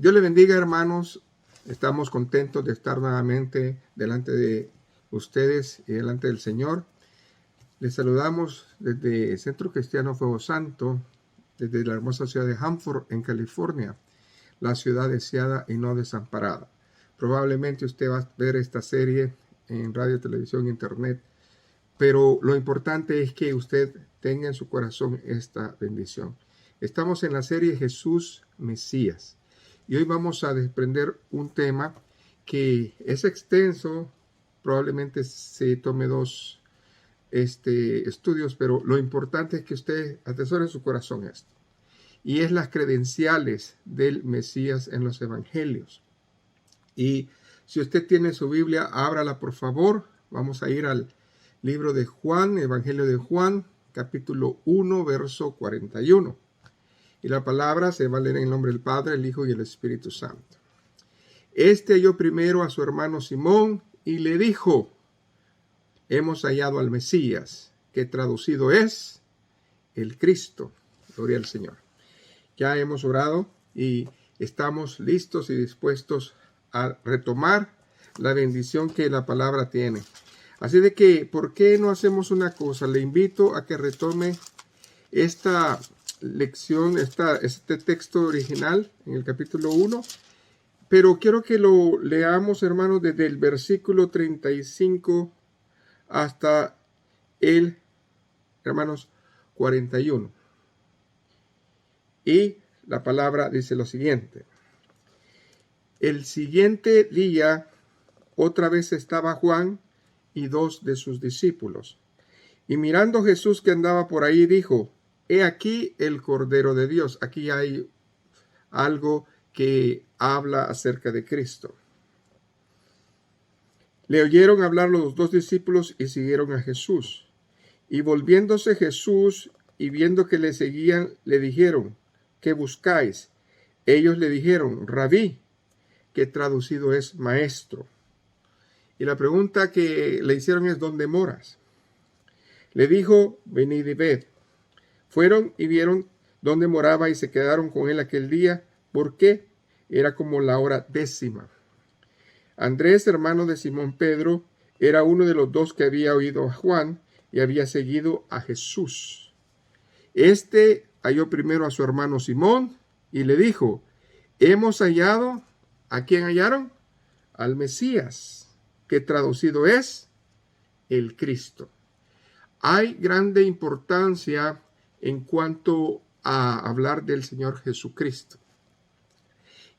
Dios le bendiga, hermanos. Estamos contentos de estar nuevamente delante de ustedes y delante del Señor. Les saludamos desde el Centro Cristiano Fuego Santo, desde la hermosa ciudad de Hanford, en California, la ciudad deseada y no desamparada. Probablemente usted va a ver esta serie en radio, televisión, internet, pero lo importante es que usted tenga en su corazón esta bendición. Estamos en la serie Jesús Mesías. Y hoy vamos a desprender un tema que es extenso, probablemente se tome dos estudios, pero lo importante es que usted atesore en su corazón esto. Y es las credenciales del Mesías en los evangelios. Y si usted tiene su Biblia, ábrala por favor. Vamos a ir al libro de Juan, Evangelio de Juan, capítulo 1, verso 41. Y la palabra se va a leer en el nombre del Padre, el Hijo y el Espíritu Santo. Este halló primero a su hermano Simón y le dijo: hemos hallado al Mesías, que traducido es el Cristo. Gloria al Señor. Ya hemos orado y estamos listos y dispuestos a retomar la bendición que la palabra tiene. Así de que, ¿por qué no hacemos una cosa? Le invito a que retome esta lección, este texto original en el capítulo 1, pero quiero que lo leamos, hermanos, desde el versículo 35 hasta el, hermanos, 41. Y la palabra dice lo siguiente: el siguiente día otra vez estaba Juan y dos de sus discípulos, y mirando Jesús que andaba por ahí, dijo: he aquí el Cordero de Dios. Aquí hay algo que habla acerca de Cristo. Le oyeron hablar los dos discípulos y siguieron a Jesús. Y volviéndose Jesús y viendo que le seguían, le dijeron: ¿qué buscáis? Ellos le dijeron: Rabí, que traducido es maestro. Y la pregunta que le hicieron es: ¿dónde moras? Le dijo: venid y ved. Fueron y vieron dónde moraba y se quedaron con él aquel día, porque era como la hora 10:00. Andrés, hermano de Simón Pedro, era uno de los dos que había oído a Juan y había seguido a Jesús. Este halló primero a su hermano Simón y le dijo: hemos hallado, ¿a quién hallaron? Al Mesías, que traducido es el Cristo. Hay grande importancia en cuanto a hablar del Señor Jesucristo.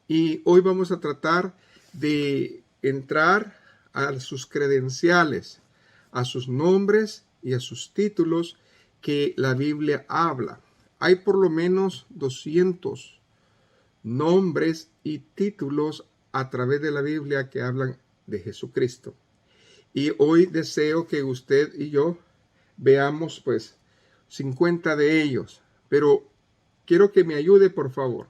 Y hoy vamos a tratar de entrar a sus credenciales, a sus nombres y a sus títulos que la Biblia habla. Hay por lo menos 200 nombres y títulos a través de la Biblia que hablan de Jesucristo. Y hoy deseo que usted y yo veamos pues 50 de ellos, pero quiero que me ayude, por favor.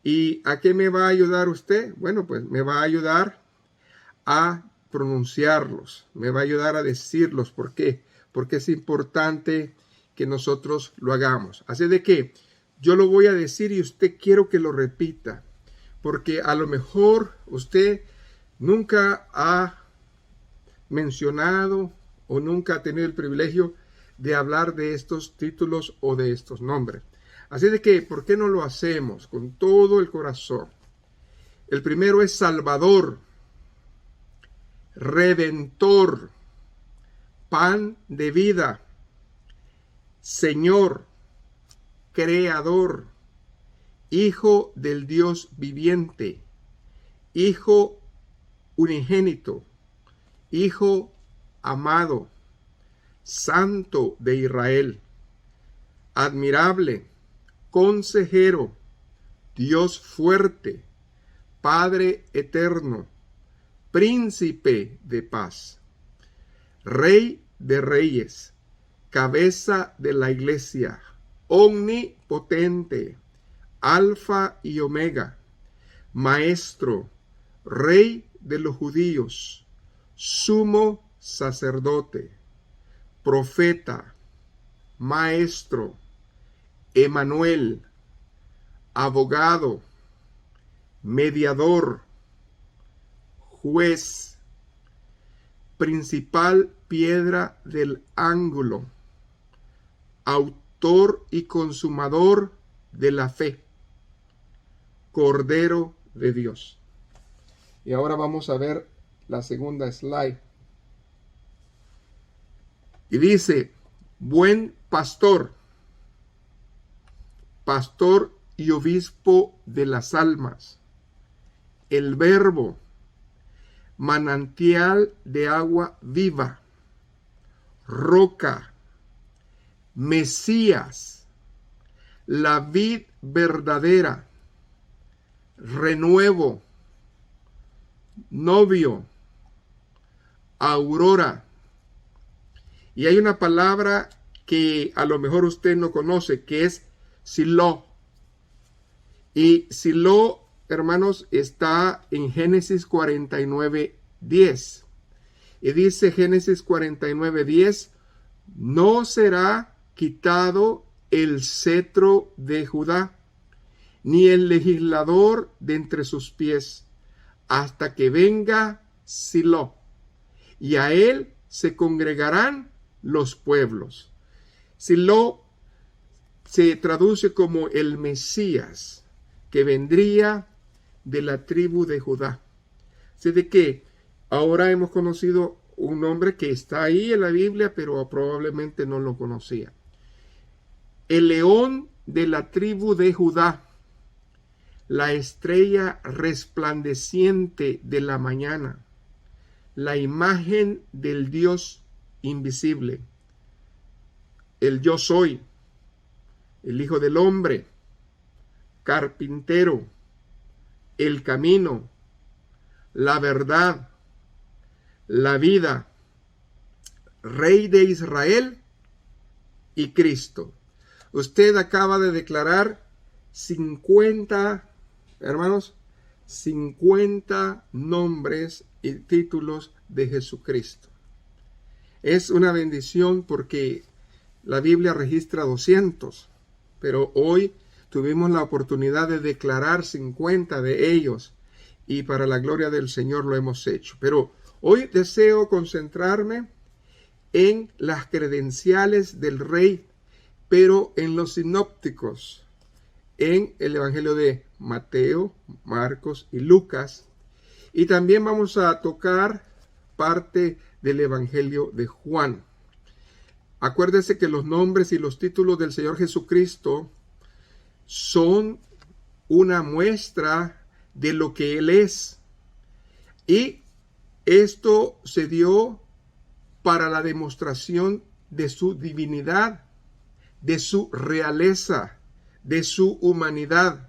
¿Y a qué me va a ayudar usted? Bueno, pues me va a ayudar a pronunciarlos, me va a ayudar a decirlos. ¿Por qué? Porque es importante que nosotros lo hagamos. Así de que yo lo voy a decir y usted quiero que lo repita, porque a lo mejor usted nunca ha mencionado o nunca ha tenido el privilegio de hablar de estos títulos o de estos nombres. Así de que, ¿por qué no lo hacemos con todo el corazón? El primero es Salvador, Redentor, Pan de vida, Señor, Creador, Hijo del Dios viviente, Hijo unigénito, Hijo amado, Santo de Israel, admirable, consejero, Dios fuerte, Padre eterno, príncipe de paz, Rey de reyes, cabeza de la iglesia, omnipotente, Alfa y Omega, Maestro, Rey de los judíos, sumo sacerdote, profeta, maestro, Emanuel, abogado, mediador, juez, principal piedra del ángulo, autor y consumador de la fe, Cordero de Dios. Y ahora vamos a ver la segunda slide. Y dice, buen pastor, pastor y obispo de las almas, el Verbo, manantial de agua viva, roca, Mesías, la vid verdadera, renuevo, novio, aurora. Y hay una palabra que a lo mejor usted no conoce, que es Silo. Y Silo, hermanos, está en Génesis 49:10. Y dice Génesis 49:10, no será quitado el cetro de Judá, ni el legislador de entre sus pies, hasta que venga Silo, y a él se congregarán los pueblos. Silo se traduce como el Mesías, que vendría de la tribu de Judá. Así de que ahora hemos conocido un nombre que está ahí en la Biblia, pero probablemente no lo conocía. El león de la tribu de Judá, la estrella resplandeciente de la mañana, la imagen del Dios invisible, el yo soy, el Hijo del Hombre, carpintero, el camino, la verdad, la vida, Rey de Israel y Cristo. Usted acaba de declarar 50, hermanos, 50 nombres y títulos de Jesucristo. Es una bendición porque la Biblia registra 200, pero hoy tuvimos la oportunidad de declarar 50 de ellos y para la gloria del Señor lo hemos hecho. Pero hoy deseo concentrarme en las credenciales del Rey, pero en los sinópticos, en el Evangelio de Mateo, Marcos y Lucas. Y también vamos a tocar parte del Evangelio de Juan. Acuérdese que los nombres y los títulos del Señor Jesucristo son una muestra de lo que Él es. Y esto se dio para la demostración de su divinidad, de su realeza, de su humanidad,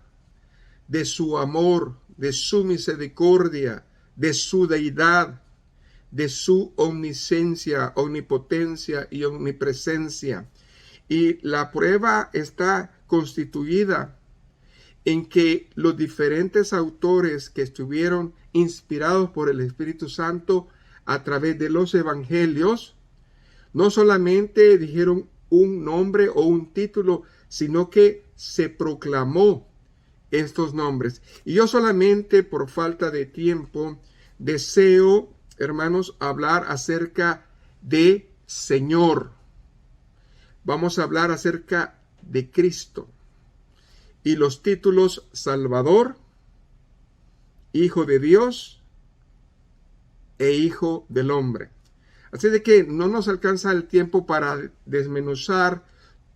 de su amor, de su misericordia, de su deidad, de su omnisciencia, omnipotencia y omnipresencia. Y la prueba está constituida en que los diferentes autores que estuvieron inspirados por el Espíritu Santo a través de los evangelios, no solamente dijeron un nombre o un título, sino que se proclamó estos nombres. Y yo solamente por falta de tiempo deseo, hermanos, hablar acerca de Señor. Vamos a hablar acerca de Cristo. Y los títulos Salvador, Hijo de Dios e Hijo del Hombre. Así de que no nos alcanza el tiempo para desmenuzar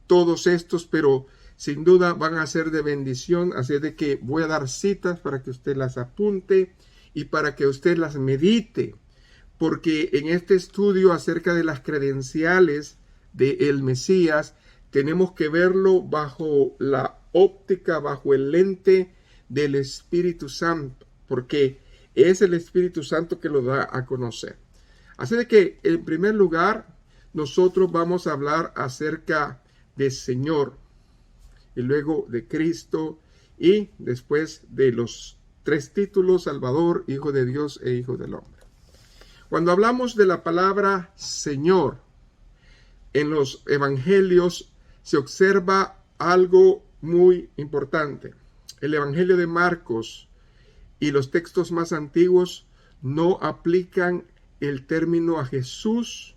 todos estos, pero sin duda van a ser de bendición. Así de que voy a dar citas para que usted las apunte y para que usted las medite. Porque en este estudio acerca de las credenciales del Mesías, tenemos que verlo bajo la óptica, bajo el lente del Espíritu Santo, porque es el Espíritu Santo que lo da a conocer. Así de que, en primer lugar, nosotros vamos a hablar acerca de Señor, y luego de Cristo, y después de los tres títulos, Salvador, Hijo de Dios e Hijo del Hombre. Cuando hablamos de la palabra Señor, en los evangelios se observa algo muy importante. El Evangelio de Marcos y los textos más antiguos no aplican el término a Jesús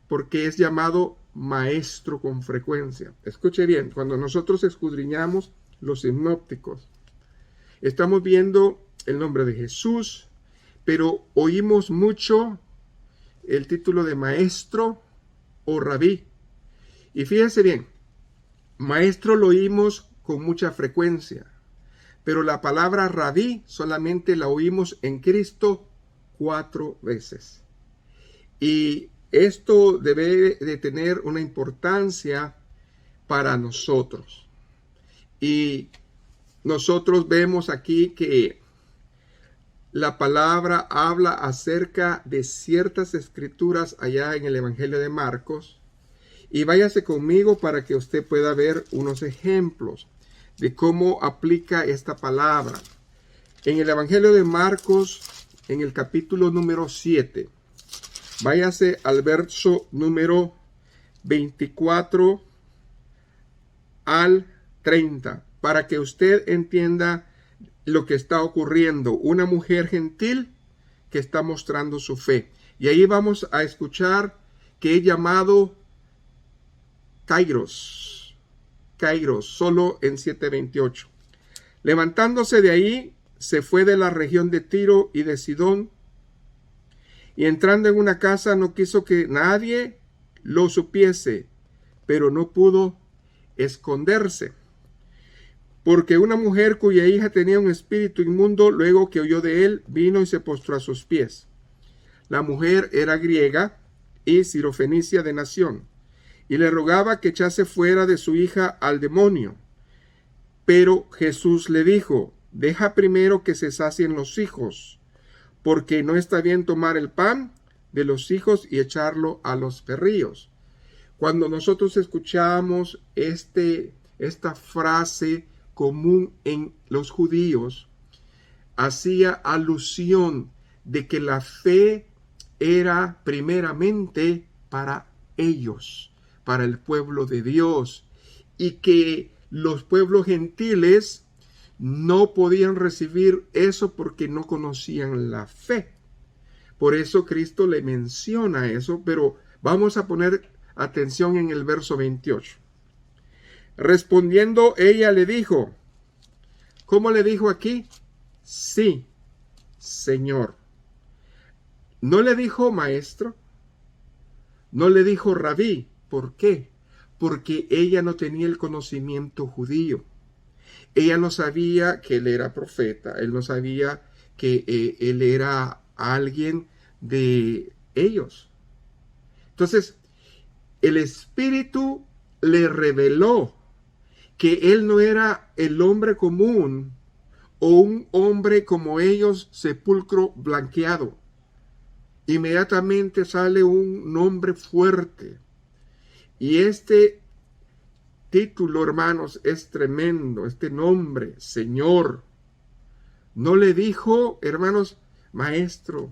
porque es llamado maestro con frecuencia. Escuche bien, cuando nosotros escudriñamos los sinópticos, estamos viendo el nombre de Jesús, pero oímos mucho el título de maestro o rabí. Y fíjense bien, maestro lo oímos con mucha frecuencia, pero la palabra rabí solamente la oímos en Cristo 4 veces. Y esto debe de tener una importancia para nosotros. Y nosotros vemos aquí que la palabra habla acerca de ciertas escrituras allá en el Evangelio de Marcos. Y váyase conmigo para que usted pueda ver unos ejemplos de cómo aplica esta palabra. En el Evangelio de Marcos, en el capítulo número 7, váyase al verso número 24 al 30, para que usted entienda lo que está ocurriendo. Una mujer gentil que está mostrando su fe. Y ahí vamos a escuchar que es llamado Kairos, solo en 7:28. Levantándose de ahí, se fue de la región de Tiro y de Sidón, y entrando en una casa no quiso que nadie lo supiese, pero no pudo esconderse, porque una mujer cuya hija tenía un espíritu inmundo, luego que oyó de él, vino y se postró a sus pies. La mujer era griega y sirofenicia de nación, y le rogaba que echase fuera de su hija al demonio. Pero Jesús le dijo: deja primero que se sacien los hijos, porque no está bien tomar el pan de los hijos y echarlo a los perrillos. Cuando nosotros escuchamos esta frase común en los judíos, hacía alusión de que la fe era primeramente para ellos, para el pueblo de Dios, y que los pueblos gentiles no podían recibir eso porque no conocían la fe. Por eso Cristo le menciona eso, pero vamos a poner atención en el verso 28. Respondiendo ella le dijo, ¿cómo le dijo aquí? Sí, Señor. No le dijo maestro, no le dijo rabí. ¿Por qué? Porque ella no tenía el conocimiento judío. Ella no sabía que él era profeta, él no sabía que él era alguien de ellos. Entonces, el Espíritu le reveló que él no era el hombre común o un hombre como ellos, sepulcro blanqueado. Inmediatamente sale un nombre fuerte. Y este título, hermanos, es tremendo. Este nombre, Señor. No le dijo, hermanos, maestro.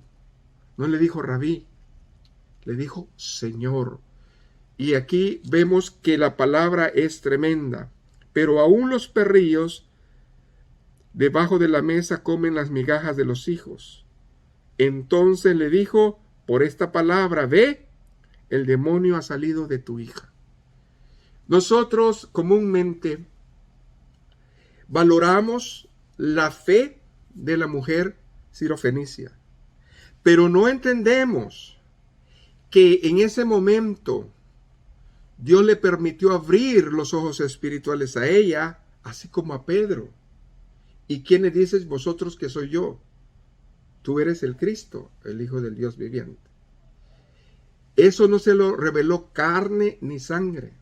No le dijo rabí. Le dijo Señor. Y aquí vemos que la palabra es tremenda. Pero aún los perrillos debajo de la mesa comen las migajas de los hijos. Entonces le dijo, por esta palabra, ve, el demonio ha salido de tu hija. Nosotros comúnmente valoramos la fe de la mujer sirofenicia, pero no entendemos que en ese momento Dios le permitió abrir los ojos espirituales a ella, así como a Pedro. ¿Y quién le dices vosotros que soy yo? Tú eres el Cristo, el Hijo del Dios viviente. Eso no se lo reveló carne ni sangre.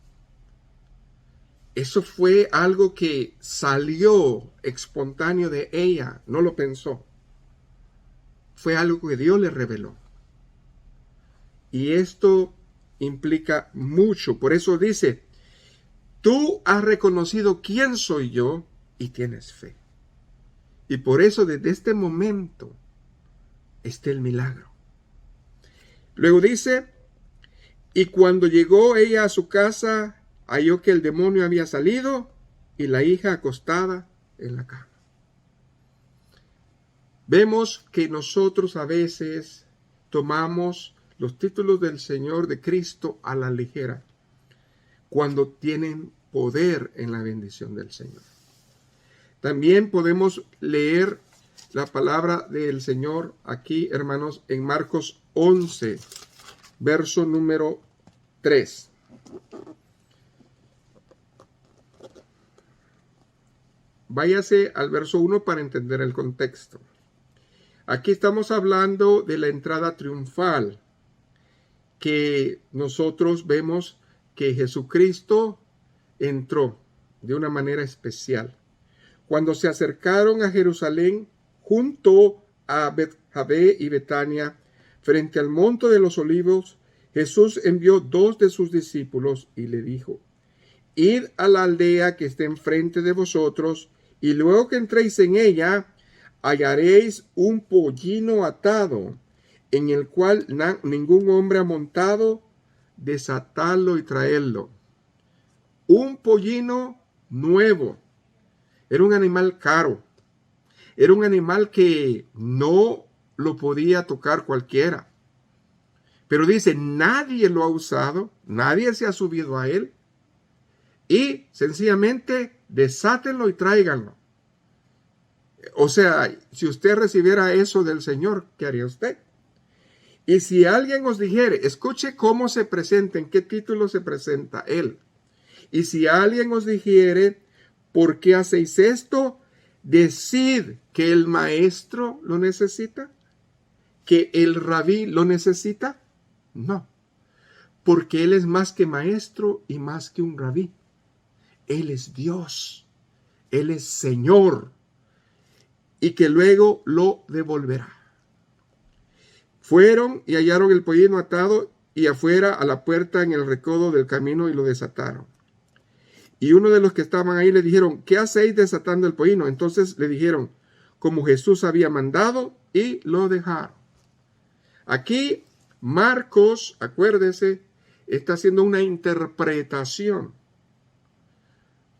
Eso fue algo que salió espontáneo de ella, no lo pensó. Fue algo que Dios le reveló. Y esto implica mucho. Por eso dice, tú has reconocido quién soy yo y tienes fe. Y por eso desde este momento está el milagro. Luego dice, y cuando llegó ella a su casa, halló que el demonio había salido y la hija acostada en la cama. Vemos que nosotros a veces tomamos los títulos del Señor, de Cristo, a la ligera, cuando tienen poder en la bendición del Señor. También podemos leer la palabra del Señor aquí, hermanos, en Marcos 11, verso número 3. Váyase al verso 1 para entender el contexto. Aquí estamos hablando de la entrada triunfal, que nosotros vemos que Jesucristo entró de una manera especial. Cuando se acercaron a Jerusalén, junto a Betfagé y Betania, frente al monte de los olivos, Jesús envió 2 de sus discípulos y le dijo: Id a la aldea que esté enfrente de vosotros, y luego que entréis en ella, hallaréis un pollino atado, en el cual ningún hombre ha montado. Desatadlo y traedlo. Un pollino nuevo. Era un animal caro. Era un animal que no lo podía tocar cualquiera. Pero dice, nadie lo ha usado, nadie se ha subido a él. Y sencillamente desátenlo y tráiganlo. O sea, si usted recibiera eso del Señor, ¿qué haría usted? Y si alguien os dijere, escuche cómo se presenta, en qué título se presenta él. Y si alguien os dijere, ¿por qué hacéis esto? Decid que el maestro lo necesita, que el rabí lo necesita. No, porque él es más que maestro y más que un rabí. Él es Dios, él es Señor, y que luego lo devolverá. Fueron y hallaron el pollino atado y afuera a la puerta en el recodo del camino y lo desataron. Y uno de los que estaban ahí le dijeron, ¿qué hacéis desatando el pollino? Entonces le dijeron, como Jesús había mandado, y lo dejaron. Aquí Marcos, acuérdese, está haciendo una interpretación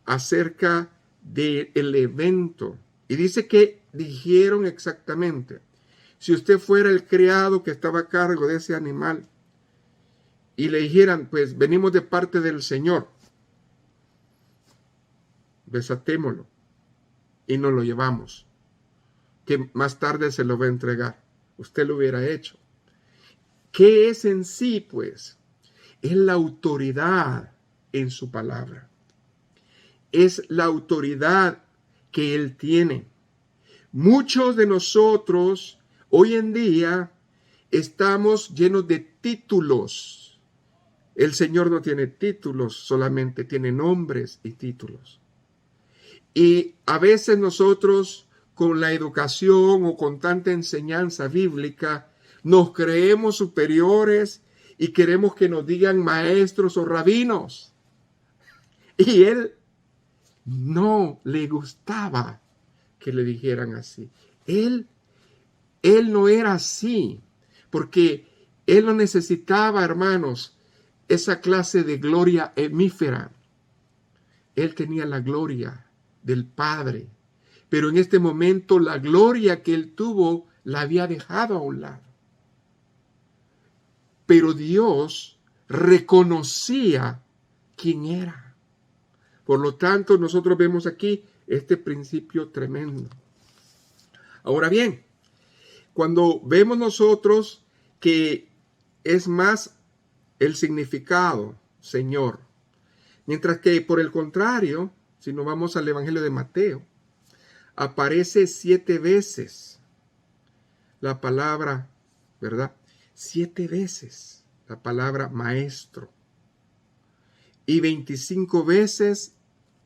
acerca del evento. Y dice que dijeron exactamente. Si usted fuera el criado que estaba a cargo de ese animal y le dijeran, pues venimos de parte del Señor, desatémoslo y nos lo llevamos, que más tarde se lo va a entregar. Usted lo hubiera hecho. ¿Qué es en sí, pues? Es la autoridad en su palabra. Es la autoridad que Él tiene. Muchos de nosotros hoy en día estamos llenos de títulos. El Señor no tiene títulos, solamente tiene nombres y títulos. Y a veces nosotros, con la educación o con tanta enseñanza bíblica, nos creemos superiores y queremos que nos digan maestros o rabinos. Y Él no le gustaba que le dijeran así. Él no era así, porque Él no necesitaba, hermanos, esa clase de gloria hemífera. Él tenía la gloria del Padre, pero en este momento la gloria que Él tuvo la había dejado a un lado. Pero Dios reconocía quién era. Por lo tanto, nosotros vemos aquí este principio tremendo. Ahora bien, cuando vemos nosotros que es más el significado, Señor, mientras que por el contrario, si nos vamos al Evangelio de Mateo, aparece 7 veces la palabra, ¿verdad? 7 veces la palabra maestro y 25 veces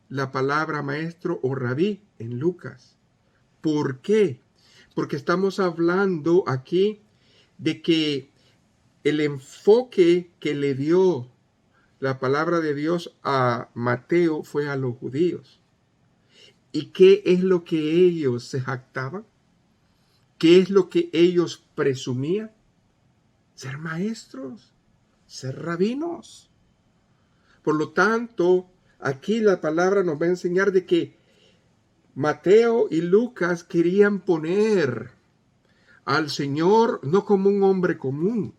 la palabra maestro o rabí en Lucas. ¿Por qué? Porque estamos hablando aquí de que el enfoque que le dio la palabra de Dios a Mateo fue a los judíos. ¿Y qué es lo que ellos se jactaban? ¿Qué es lo que ellos presumían? Ser maestros, ser rabinos. Por lo tanto, aquí la palabra nos va a enseñar de que Mateo y Lucas querían poner al Señor no como un hombre común,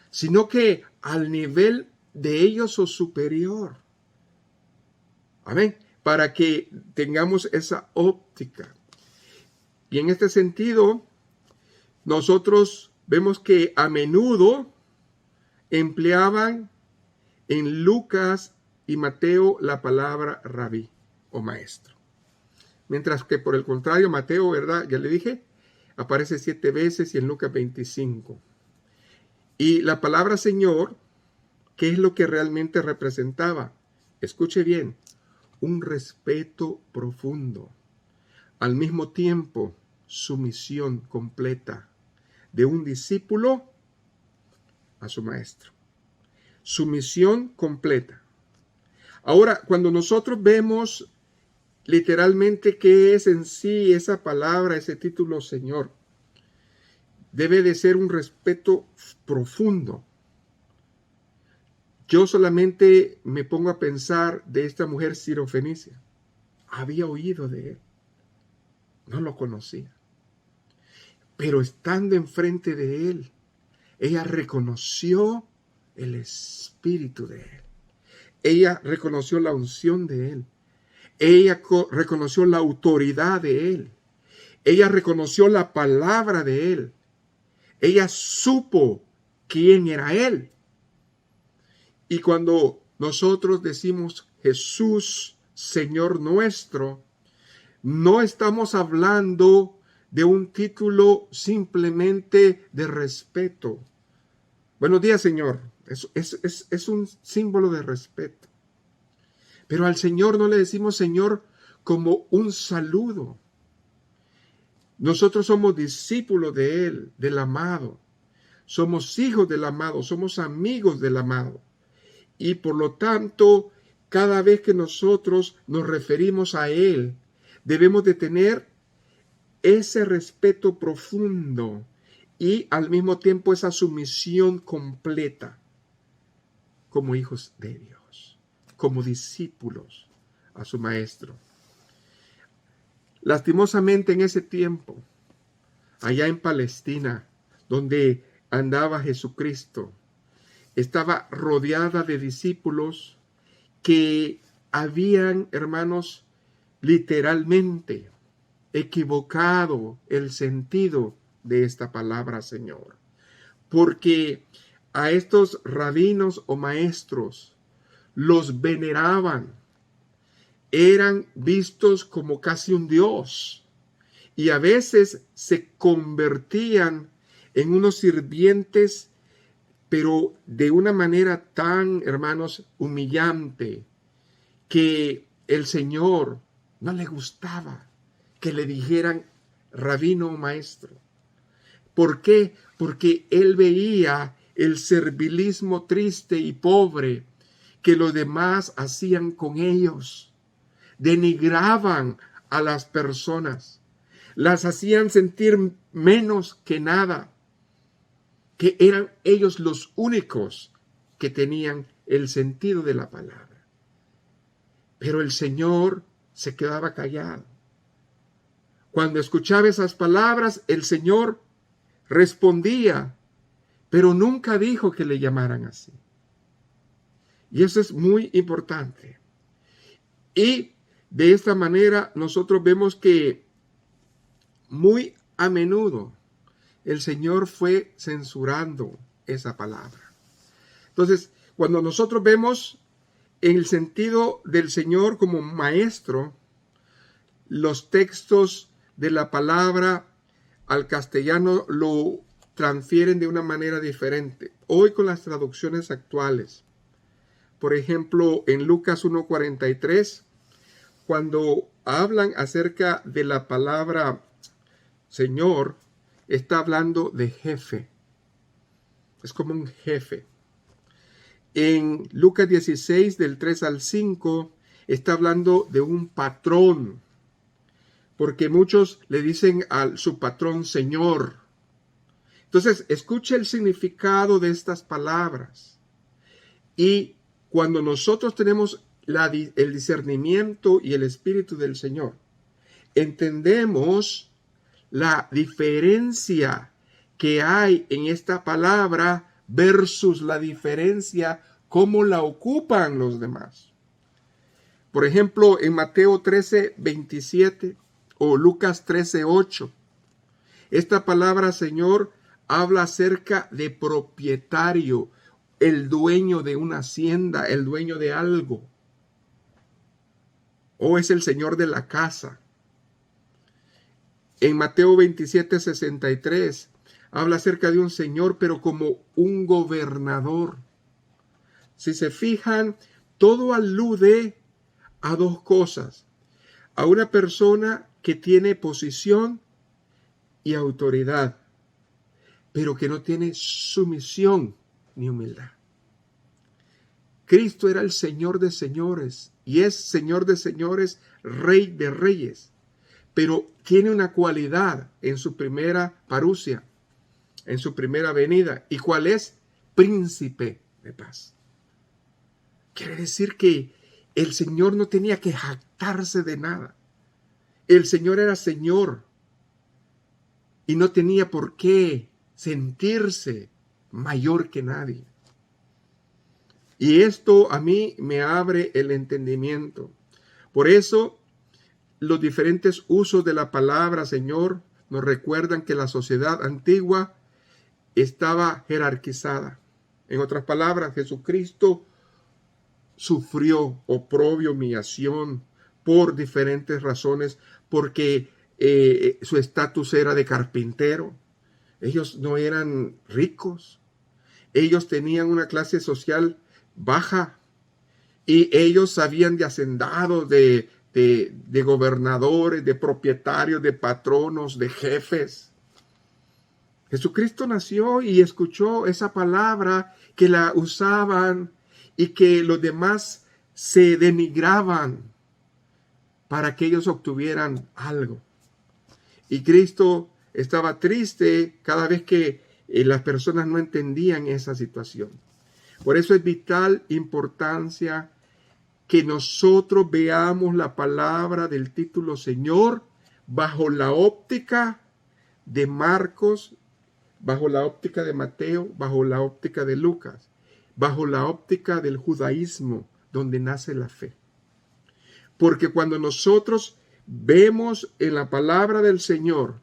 sino que al nivel de ellos o superior. Amén. Para que tengamos esa óptica. Y en este sentido, nosotros vemos que a menudo empleaban en Lucas y Mateo la palabra rabí o maestro. Mientras que por el contrario, Mateo, ¿verdad? Ya le dije, aparece 7 veces y en Lucas 25. Y la palabra Señor, ¿qué es lo que realmente representaba? Escuche bien, un respeto profundo. Al mismo tiempo, sumisión completa de un discípulo a su maestro. Sumisión completa. Ahora, cuando nosotros vemos literalmente qué es en sí esa palabra, ese título Señor, debe de ser un respeto profundo. Yo solamente me pongo a pensar de esta mujer sirofenicia. Había oído de él. No lo conocía. Pero estando enfrente de él, ella reconoció el espíritu de él. Ella reconoció la unción de él. Ella reconoció la autoridad de él. Ella reconoció la palabra de él. Ella supo quién era él. Y cuando nosotros decimos Jesús, Señor nuestro, no estamos hablando de un título simplemente de respeto. Buenos días, Señor. Es un símbolo de respeto. Pero al Señor no le decimos Señor como un saludo. Nosotros somos discípulos de Él, del amado. Somos hijos del amado, somos amigos del amado. Y por lo tanto, cada vez que nosotros nos referimos a Él, debemos de tener ese respeto profundo y al mismo tiempo esa sumisión completa como hijos de Dios, como discípulos a su maestro. Lastimosamente en ese tiempo, allá en Palestina, donde andaba Jesucristo, estaba rodeada de discípulos que habían, hermanos, literalmente equivocado el sentido de esta palabra Señor. Porque a estos rabinos o maestros los veneraban, eran vistos como casi un dios y a veces se convertían en unos sirvientes, pero de una manera tan, hermanos, humillante, que el Señor no le gustaba que le dijeran rabino o maestro. ¿Por qué? Porque él veía el servilismo triste y pobre que los demás hacían con ellos. Denigraban a las personas, las hacían sentir menos que nada, que eran ellos los únicos que tenían el sentido de la palabra. Pero el Señor se quedaba callado. Cuando escuchaba esas palabras, el Señor respondía, pero nunca dijo que le llamaran así. Y eso es muy importante. Y de esta manera nosotros vemos que muy a menudo el Señor fue censurando esa palabra. Entonces, cuando nosotros vemos en el sentido del Señor como maestro, los textos de la palabra al castellano lo transfieren de una manera diferente. Hoy con las traducciones actuales, por ejemplo, en Lucas 1:43, cuando hablan acerca de la palabra Señor, está hablando de jefe. Es como un jefe. En Lucas 16, del 3 al 5, está hablando de un patrón, porque muchos le dicen a su patrón Señor. Entonces, escuche el significado de estas palabras. Y cuando nosotros tenemos el discernimiento y el Espíritu del Señor, entendemos la diferencia que hay en esta palabra versus la diferencia cómo la ocupan los demás. Por ejemplo, en Mateo 13:27 o Lucas 13:8, esta palabra, Señor, habla acerca de propietario, el dueño de una hacienda, el dueño de algo. O es el Señor de la casa. En Mateo 27:63 habla acerca de un Señor, pero como un gobernador. Si se fijan, todo alude a dos cosas. A una persona que tiene posición y autoridad, pero que no tiene sumisión ni humildad. Cristo era el Señor de señores y es Señor de señores, Rey de reyes, pero tiene una cualidad en su primera parusia, en su primera venida. ¿Y cuál es? Príncipe de paz. Quiere decir que el Señor no tenía que jactarse de nada. El Señor era Señor y no tenía por qué sentirse mayor que nadie. Y esto a mí me abre el entendimiento. Por eso, los diferentes usos de la palabra Señor nos recuerdan que la sociedad antigua estaba jerarquizada. En otras palabras, Jesucristo sufrió oprobio, humillación por diferentes razones, porque su estatus era de carpintero. Ellos no eran ricos. Ellos tenían una clase social baja y ellos habían de hacendados, de gobernadores, de propietarios, de patronos, de jefes. Jesucristo nació y escuchó esa palabra que la usaban y que los demás se denigraban para que ellos obtuvieran algo. Y Cristo estaba triste cada vez que las personas no entendían esa situación. Por eso es vital importancia que nosotros veamos la palabra del título Señor bajo la óptica de Marcos, bajo la óptica de Mateo, bajo la óptica de Lucas, bajo la óptica del judaísmo, donde nace la fe. Porque cuando nosotros vemos en la palabra del Señor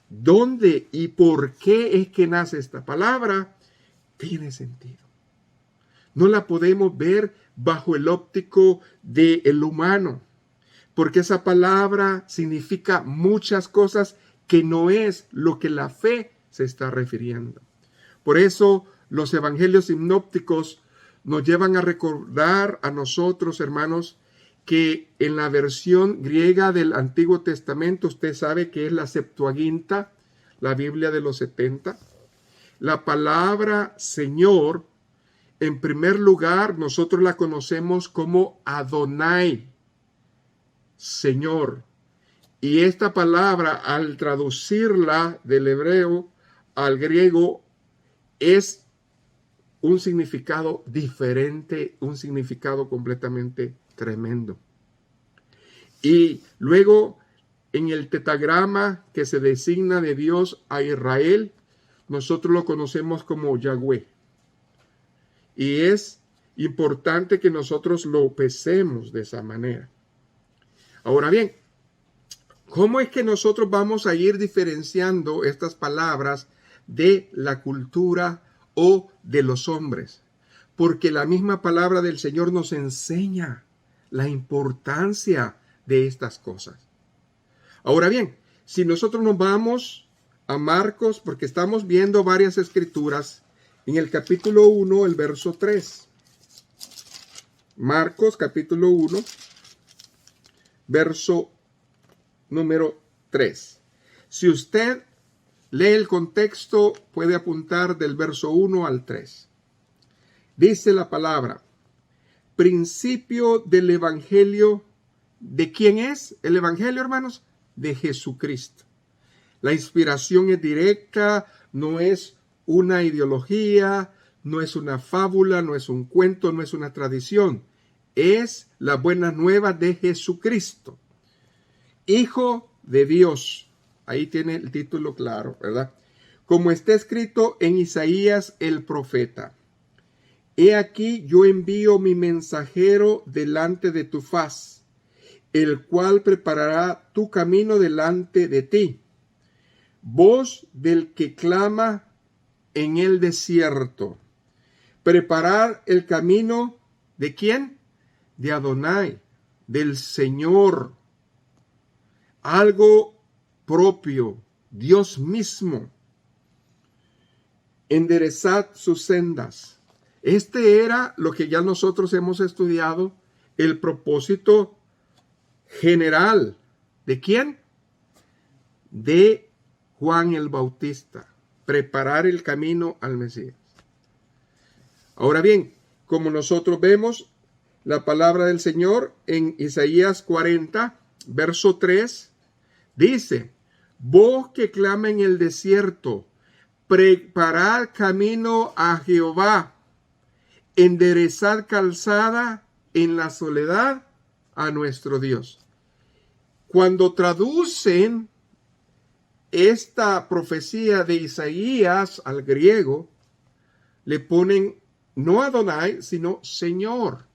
dónde y por qué es que nace esta palabra, tiene sentido. No la podemos ver bajo el óptico del humano, porque esa palabra significa muchas cosas que no es lo que la fe se está refiriendo. Por eso los evangelios sinópticos nos llevan a recordar a nosotros, hermanos, que en la versión griega del Antiguo Testamento, usted sabe que es la Septuaginta, la Biblia de los 70, la palabra Señor, en primer lugar, nosotros la conocemos como Adonai, Señor. Y esta palabra, al traducirla del hebreo al griego, es un significado diferente, un significado completamente tremendo. Y luego, en el tetagrama que se designa de Dios a Israel, nosotros lo conocemos como Yahweh. Y es importante que nosotros lo pesemos de esa manera. Ahora bien, ¿cómo es que nosotros vamos a ir diferenciando estas palabras de la cultura o de los hombres? Porque la misma palabra del Señor nos enseña la importancia de estas cosas. Ahora bien, si nosotros nos vamos a Marcos, porque estamos viendo varias escrituras, en el capítulo 1, el verso 3. Marcos, capítulo 1, verso número 3. Si usted lee el contexto, puede apuntar del verso 1 al 3. Dice la palabra: principio del evangelio. ¿De quién es el evangelio, hermanos? De Jesucristo. La inspiración es directa, no es una ideología, no es una fábula, no es un cuento, no es una tradición. Es la buena nueva de Jesucristo, Hijo de Dios. ahí tiene el título claro, ¿verdad? Como está escrito en Isaías el profeta. He aquí yo envío mi mensajero delante de tu faz, el cual preparará tu camino delante de ti. Voz del que clama en el desierto. Preparar el camino ¿de quién? De Adonai, del Señor. Algo propio, Dios mismo. Enderezad sus sendas. Este era lo que ya nosotros hemos estudiado, el propósito general. ¿De quién? De Juan el Bautista. Preparar el camino al Mesías. Ahora bien, como nosotros vemos la palabra del Señor en Isaías 40, verso 3, dice, voz que clama en el desierto, preparad camino a Jehová, enderezad calzada en la soledad a nuestro Dios. Cuando traducen esta profecía de Isaías al griego, le ponen no Adonai, sino Señor.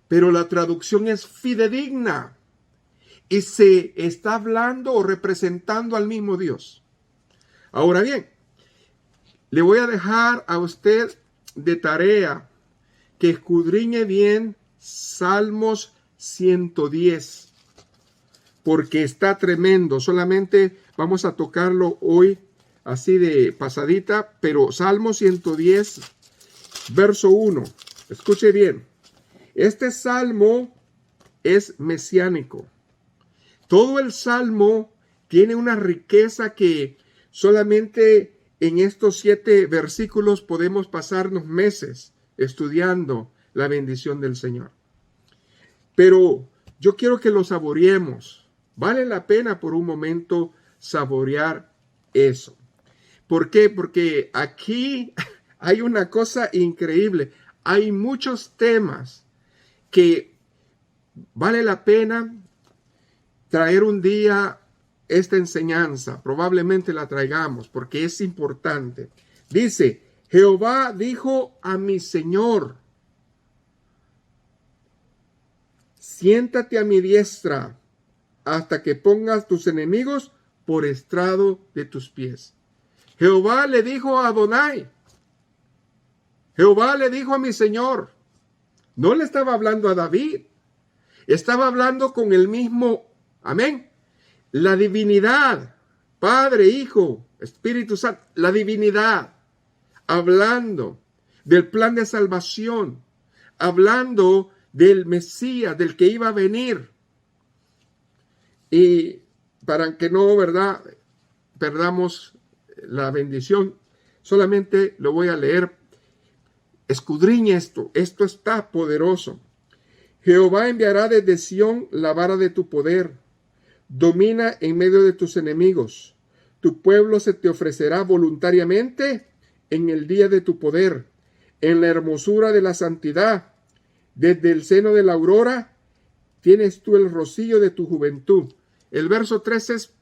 Pero la traducción es fidedigna y se está hablando o representando al mismo Dios. Ahora bien, le voy a dejar a usted de tarea que escudriñe bien Salmos 110, porque está tremendo. Solamente vamos a tocarlo hoy así de pasadita, pero Salmo 110, verso 1. Escuche bien. Este salmo es mesiánico. Todo el salmo tiene una riqueza que solamente en estos 7 versículos podemos pasarnos meses estudiando la bendición del Señor. Pero yo quiero que lo saboreemos. Vale la pena por un momento saborear eso. ¿Por qué? Porque aquí hay una cosa increíble. Hay muchos temas que vale la pena traer un día esta enseñanza. Probablemente la traigamos porque es importante. Dice, Jehová dijo a mi Señor, siéntate a mi diestra hasta que pongas tus enemigos por estrado de tus pies. Jehová le dijo a Adonai. Jehová le dijo a mi Señor. No le estaba hablando a David. Estaba hablando con el mismo, amén, la divinidad, Padre, Hijo, Espíritu Santo, la divinidad, hablando del plan de salvación, hablando del Mesías, del que iba a venir. Y para que no, ¿verdad?, perdamos la bendición, solamente lo voy a leer. Escudriñe esto está poderoso. Jehová enviará desde Sión la vara de tu poder. Domina en medio de tus enemigos. Tu pueblo se te ofrecerá voluntariamente en el día de tu poder, en la hermosura de la santidad. Desde el seno de la aurora tienes tú el rocío de tu juventud. El verso 3 es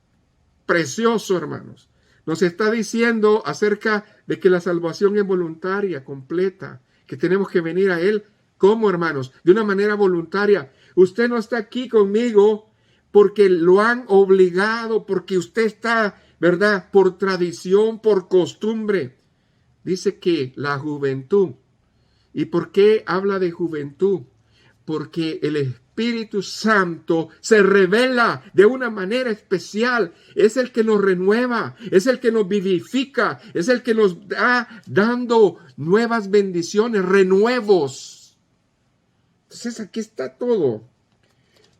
precioso, hermanos. Nos está diciendo acerca de que la salvación es voluntaria, completa, que tenemos que venir a Él. ¿Cómo, hermanos? De una manera voluntaria. Usted no está aquí conmigo porque lo han obligado, porque usted está, ¿verdad?, por tradición, por costumbre. Dice que la juventud. ¿Y por qué habla de juventud? Porque el Espíritu Santo se revela de una manera especial. Es el que nos renueva, es el que nos vivifica, es el que nos da dando nuevas bendiciones, renuevos. Entonces aquí está todo.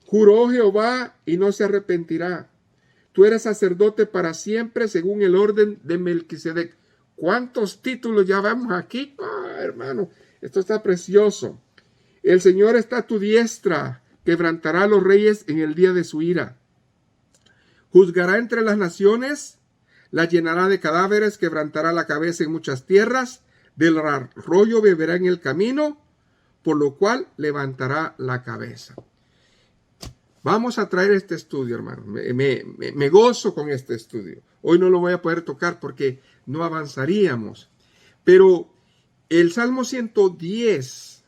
Juró Jehová y no se arrepentirá. Tú eres sacerdote para siempre según el orden de Melquisedec. ¿Cuántos títulos ya vamos aquí? Hermano, esto está precioso. El Señor está a tu diestra, quebrantará a los reyes en el día de su ira. Juzgará entre las naciones, la llenará de cadáveres, quebrantará la cabeza en muchas tierras, del arroyo beberá en el camino, por lo cual levantará la cabeza. Vamos a traer este estudio, hermano. Me gozo con este estudio. Hoy no lo voy a poder tocar porque no avanzaríamos. Pero el Salmo 110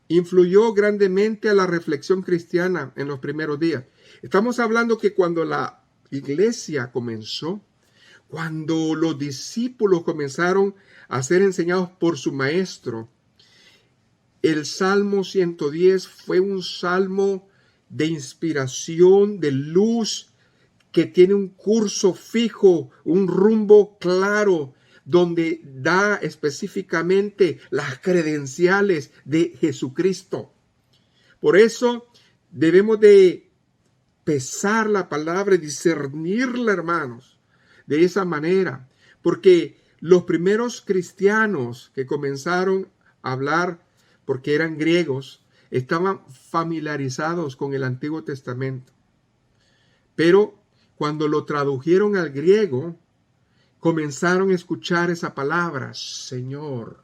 influyó grandemente a la reflexión cristiana en los primeros días. Estamos hablando que cuando la iglesia comenzó, cuando los discípulos comenzaron a ser enseñados por su maestro, el Salmo 110 fue un salmo de inspiración, de luz, que tiene un curso fijo, un rumbo claro, donde da específicamente las credenciales de Jesucristo. Por eso debemos de pesar la palabra y discernirla, hermanos, de esa manera, porque los primeros cristianos que comenzaron a hablar, porque eran griegos, estaban familiarizados con el Antiguo Testamento. Pero cuando lo tradujeron al griego, comenzaron a escuchar esa palabra, Señor.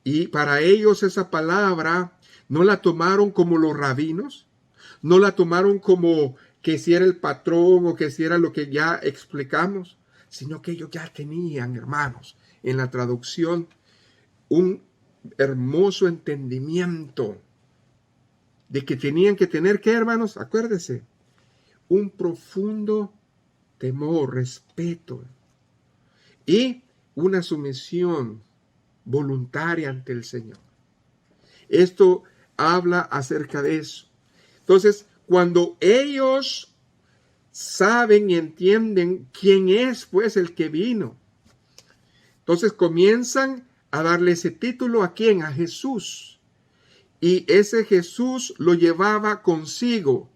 Y para ellos esa palabra no la tomaron como los rabinos, no la tomaron como que si era el patrón o que si era lo que ya explicamos, sino que ellos ya tenían, hermanos, en la traducción un hermoso entendimiento de que tenían que tener, ¿qué, hermanos? Acuérdense, un profundo temor, respeto y una sumisión voluntaria ante el Señor. Esto habla acerca de eso. Entonces, cuando ellos saben y entienden quién es, pues, el que vino, entonces comienzan a darle ese título ¿a quién? A Jesús. Y ese Jesús lo llevaba consigo,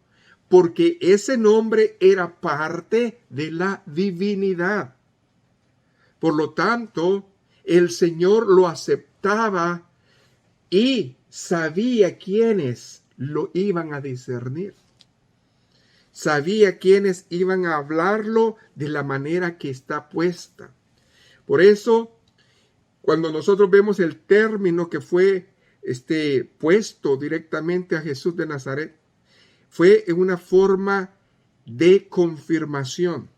porque ese nombre era parte de la divinidad. Por lo tanto, el Señor lo aceptaba y sabía quiénes lo iban a discernir. Sabía quiénes iban a hablarlo de la manera que está puesta. Por eso, cuando nosotros vemos el término que fue puesto directamente a Jesús de Nazaret, fue en una forma de confirmación.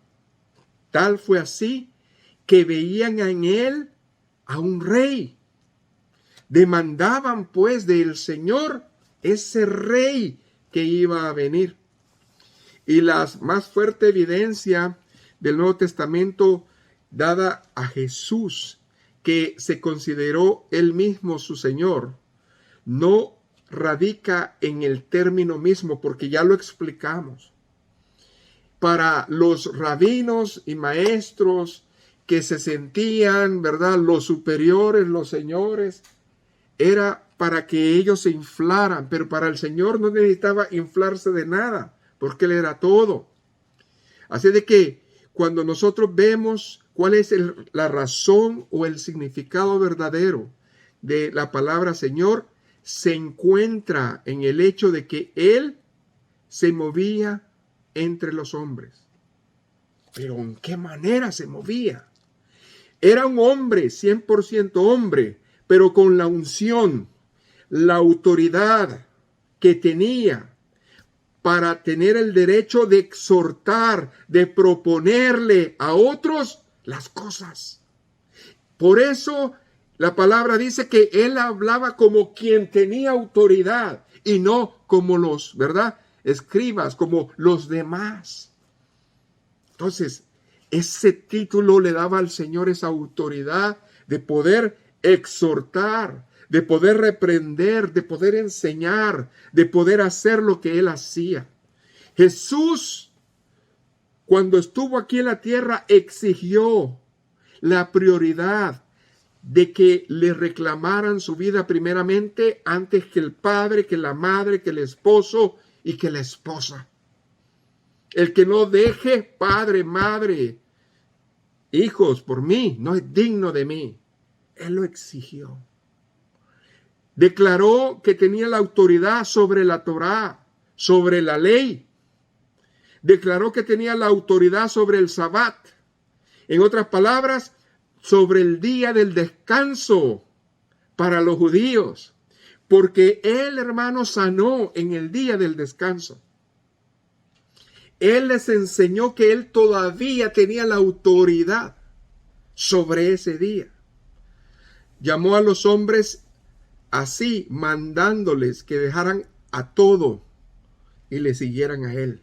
Tal fue así que veían en él a un rey. Demandaban pues del Señor ese rey que iba a venir. Y la más fuerte evidencia del Nuevo Testamento dada a Jesús, que se consideró él mismo su Señor, no radica en el término mismo, porque ya lo explicamos. Para los rabinos y maestros que se sentían, ¿verdad?, los superiores, los señores, era para que ellos se inflaran, pero para el Señor no necesitaba inflarse de nada, porque Él era todo. Así de que cuando nosotros vemos cuál es la razón o el significado verdadero de la palabra Señor, se encuentra en el hecho de que Él se movía entre los hombres. Pero ¿en qué manera se movía? Era un hombre, 100% hombre, pero con la unción, la autoridad que tenía para tener el derecho de exhortar, de proponerle a otros las cosas. Por eso la palabra dice que él hablaba como quien tenía autoridad y no como los, ¿verdad?, escribas, como los demás. Entonces, ese título le daba al Señor esa autoridad de poder exhortar, de poder reprender, de poder enseñar, de poder hacer lo que él hacía. Jesús, cuando estuvo aquí en la tierra, exigió la prioridad de que le reclamaran su vida primeramente antes que el padre, que la madre, que el esposo y que la esposa. El que no deje padre, madre, hijos por mí, no es digno de mí. Él lo exigió. Declaró que tenía la autoridad sobre la Torá, sobre la ley. Declaró que tenía la autoridad sobre el Sabbat. En otras palabras, sobre el día del descanso para los judíos. Porque Él, hermano, sanó en el día del descanso. Él les enseñó que Él todavía tenía la autoridad sobre ese día. Llamó a los hombres así, mandándoles que dejaran a todo y le siguieran a Él.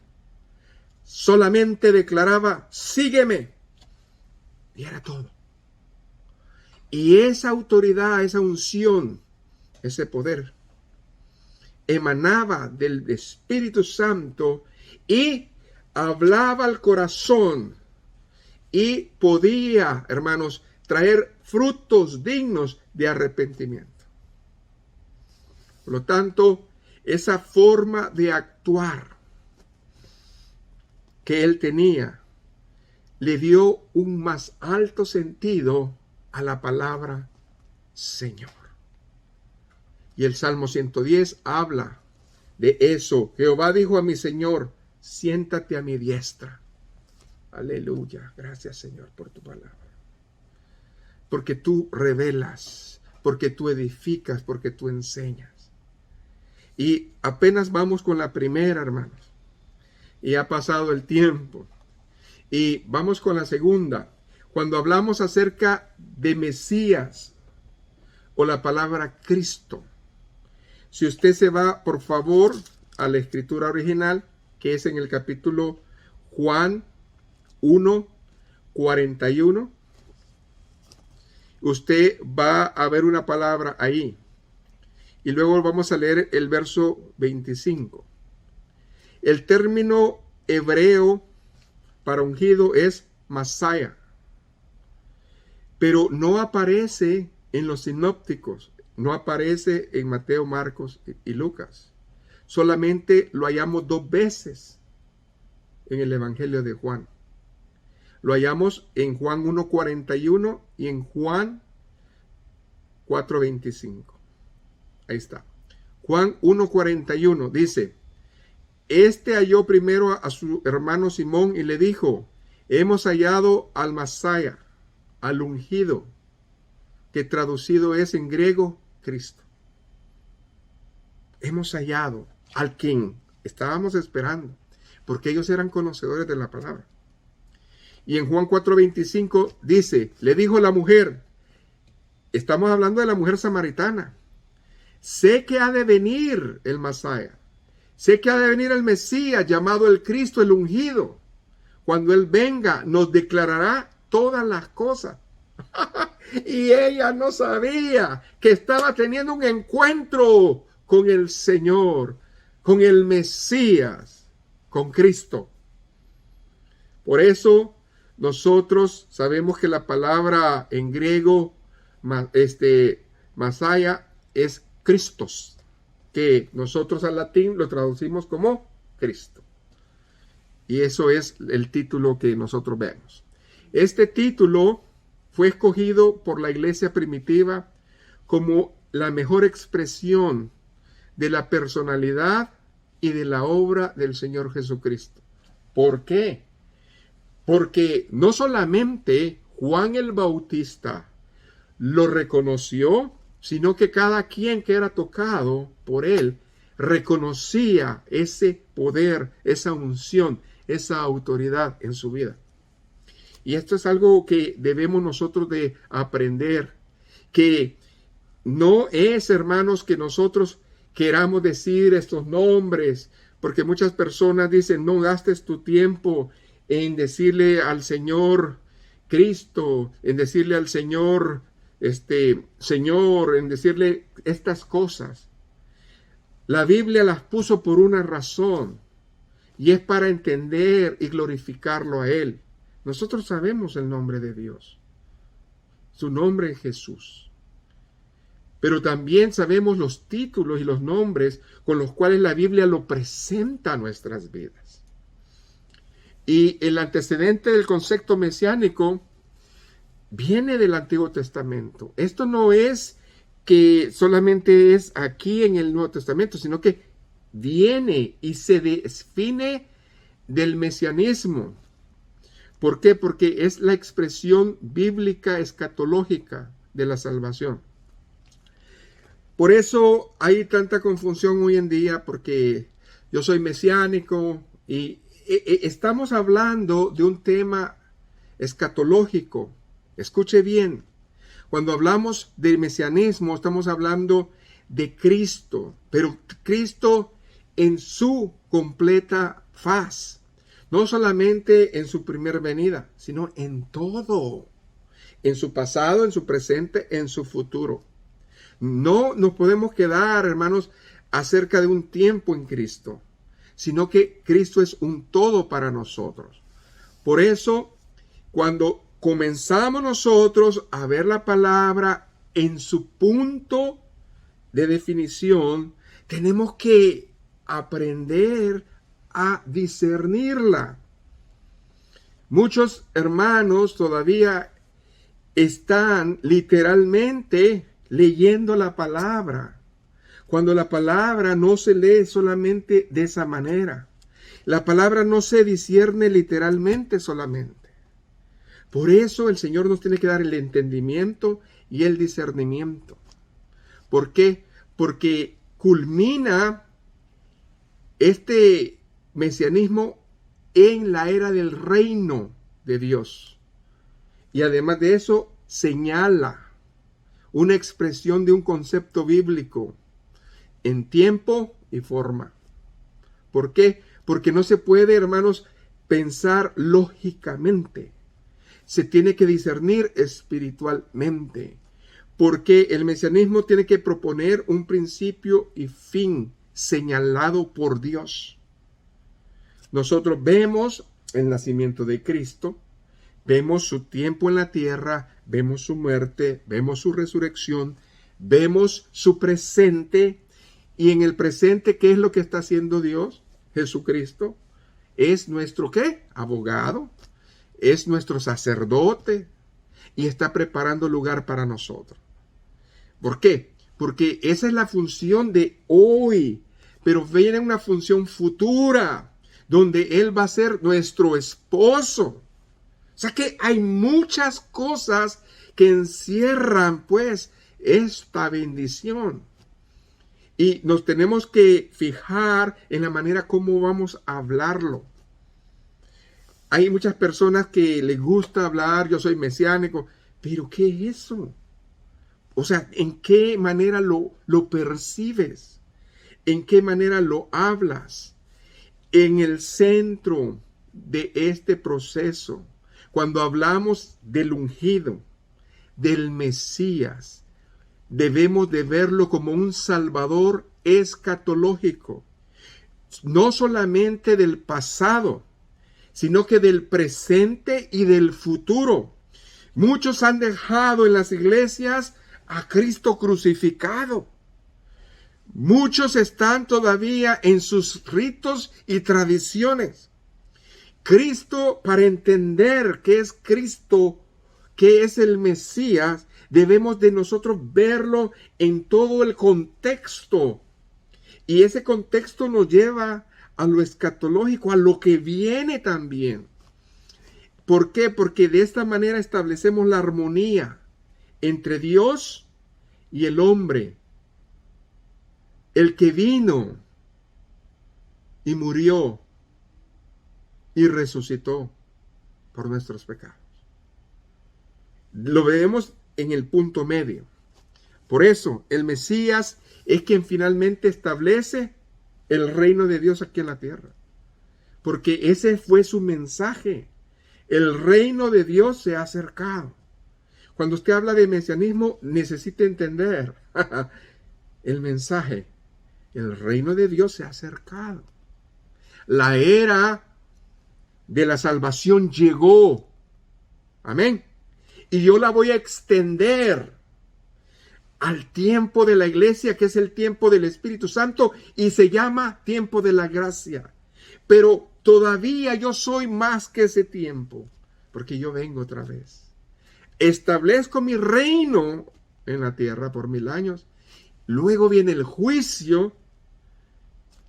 Solamente declaraba, sígueme. Y era todo. Y esa autoridad, esa unción, ese poder, emanaba del Espíritu Santo y hablaba al corazón y podía, hermanos, traer frutos dignos de arrepentimiento. Por lo tanto, esa forma de actuar que él tenía le dio un más alto sentido a la palabra Señor. Y el Salmo 110 habla de eso. Jehová dijo a mi Señor, siéntate a mi diestra. Aleluya. Gracias, Señor, por tu palabra. Porque tú revelas, porque tú edificas, porque tú enseñas. Y apenas vamos con la primera, hermanos. Y ha pasado el tiempo. Y vamos con la segunda. Cuando hablamos acerca de Mesías o la palabra Cristo. Si usted se va, por favor, a la escritura original, que es en el capítulo Juan 1:41, usted va a ver una palabra ahí. Y luego vamos a leer el verso 25. El término hebreo para ungido es Masaya, pero no aparece en los sinópticos, no aparece en Mateo, Marcos y Lucas. Solamente lo hallamos 2 veces en el Evangelio de Juan. Lo hallamos en Juan 1:41 y en Juan 4:25. Ahí está. Juan 1:41 dice, este halló primero a su hermano Simón y le dijo, hemos hallado al Masaya, al ungido, que traducido es en griego Cristo. Hemos hallado al quien estábamos esperando, porque ellos eran conocedores de la palabra. Y en Juan 4:25 dice, le dijo la mujer, estamos hablando de la mujer samaritana, sé que ha de venir el Masaya, sé que ha de venir el Mesías llamado el Cristo, el ungido. Cuando Él venga, nos declarará todas las cosas. Y ella no sabía que estaba teniendo un encuentro con el Señor, con el Mesías, con Cristo. Por eso nosotros sabemos que la palabra en griego, Masaya, es Christos, que nosotros al latín lo traducimos como Cristo. Y eso es el título que nosotros vemos. Este título fue escogido por la iglesia primitiva como la mejor expresión de la personalidad y de la obra del Señor Jesucristo. ¿Por qué? Porque no solamente Juan el Bautista lo reconoció, sino que cada quien que era tocado por él reconocía ese poder, esa unción, esa autoridad en su vida. Y esto es algo que debemos nosotros de aprender, que no es, hermanos, que nosotros queramos decir estos nombres, porque muchas personas dicen, no gastes tu tiempo en decirle al Señor Cristo, en decirle al Señor, Señor, en decirle estas cosas. La Biblia las puso por una razón, y es para entender y glorificarlo a Él. Nosotros sabemos el nombre de Dios. Su nombre es Jesús. Pero también sabemos los títulos y los nombres con los cuales la Biblia lo presenta a nuestras vidas. Y el antecedente del concepto mesiánico viene del Antiguo Testamento. Esto no es que solamente es aquí en el Nuevo Testamento, sino que viene y se define del mesianismo. ¿Por qué? Porque es la expresión bíblica escatológica de la salvación. Por eso hay tanta confusión hoy en día, porque yo soy mesiánico y estamos hablando de un tema escatológico. Escuche bien, cuando hablamos de mesianismo estamos hablando de Cristo, pero Cristo en su completa faz, no solamente en su primera venida, sino en todo, en su pasado, en su presente, en su futuro. No nos podemos quedar, hermanos, acerca de un tiempo en Cristo, sino que Cristo es un todo para nosotros. Por eso, cuando comenzamos nosotros a ver la palabra en su punto de definición, tenemos que aprender a discernirla. Muchos hermanos todavía están literalmente leyendo la palabra, cuando la palabra no se lee solamente de esa manera. La palabra no se discierne literalmente solamente. Por eso el Señor nos tiene que dar el entendimiento y el discernimiento. ¿Por qué? Porque culmina este mesianismo en la era del reino de Dios. Y además de eso, señala una expresión de un concepto bíblico en tiempo y forma. ¿Por qué? Porque no se puede, hermanos, pensar lógicamente. Se tiene que discernir espiritualmente. Porque el mesianismo tiene que proponer un principio y fin señalado por Dios. Nosotros vemos el nacimiento de Cristo, vemos su tiempo en la tierra, vemos su muerte, vemos su resurrección, vemos su presente. Y en el presente, ¿qué es lo que está haciendo Dios? Jesucristo es nuestro ¿qué? Abogado, es nuestro sacerdote y está preparando lugar para nosotros. ¿Por qué? Porque esa es la función de hoy, pero viene una función futura, donde Él va a ser nuestro esposo. O sea que hay muchas cosas que encierran, pues, esta bendición. Y nos tenemos que fijar en la manera como vamos a hablarlo. Hay muchas personas que les gusta hablar, yo soy mesiánico, pero ¿qué es eso? O sea, ¿en qué manera lo percibes? ¿En qué manera lo hablas? En el centro de este proceso, cuando hablamos del ungido, del Mesías, debemos de verlo como un Salvador escatológico, no solamente del pasado, sino que del presente y del futuro. Muchos han dejado en las iglesias a Cristo crucificado. Muchos están todavía en sus ritos y tradiciones. Cristo, para entender qué es Cristo, qué es el Mesías, debemos de nosotros verlo en todo el contexto. Y ese contexto nos lleva a lo escatológico, a lo que viene también. ¿Por qué? Porque de esta manera establecemos la armonía entre Dios y el hombre, el que vino y murió y resucitó por nuestros pecados. Lo vemos en el punto medio. Por eso, el Mesías es quien finalmente establece el reino de Dios aquí en la tierra. Porque ese fue su mensaje. El reino de Dios se ha acercado. Cuando usted habla de mesianismo, necesita entender el mensaje. El reino de Dios se ha acercado. La era de la salvación llegó. Amén. Y yo la voy a extender al tiempo de la iglesia, que es el tiempo del Espíritu Santo, y se llama tiempo de la gracia. Pero todavía yo soy más que ese tiempo, porque yo vengo otra vez. Establezco mi reino en la tierra por 1000 años. Luego viene el juicio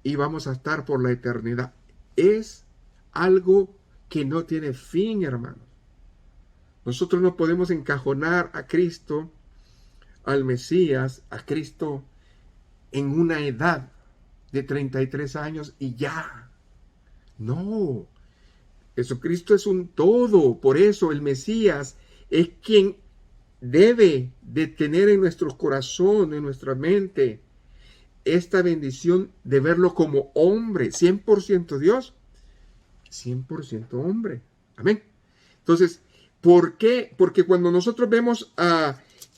y vamos a estar por la eternidad. Es algo que no tiene fin, hermanos. Nosotros no podemos encajonar a Cristo, al Mesías, a Cristo en una edad de 33 años y ya. No, Jesucristo es un todo. Por eso el Mesías es quien debe de tener en nuestro corazón, en nuestra mente, esta bendición de verlo como hombre, 100% Dios, 100% hombre. Amén. Entonces, ¿por qué? Porque cuando nosotros vemos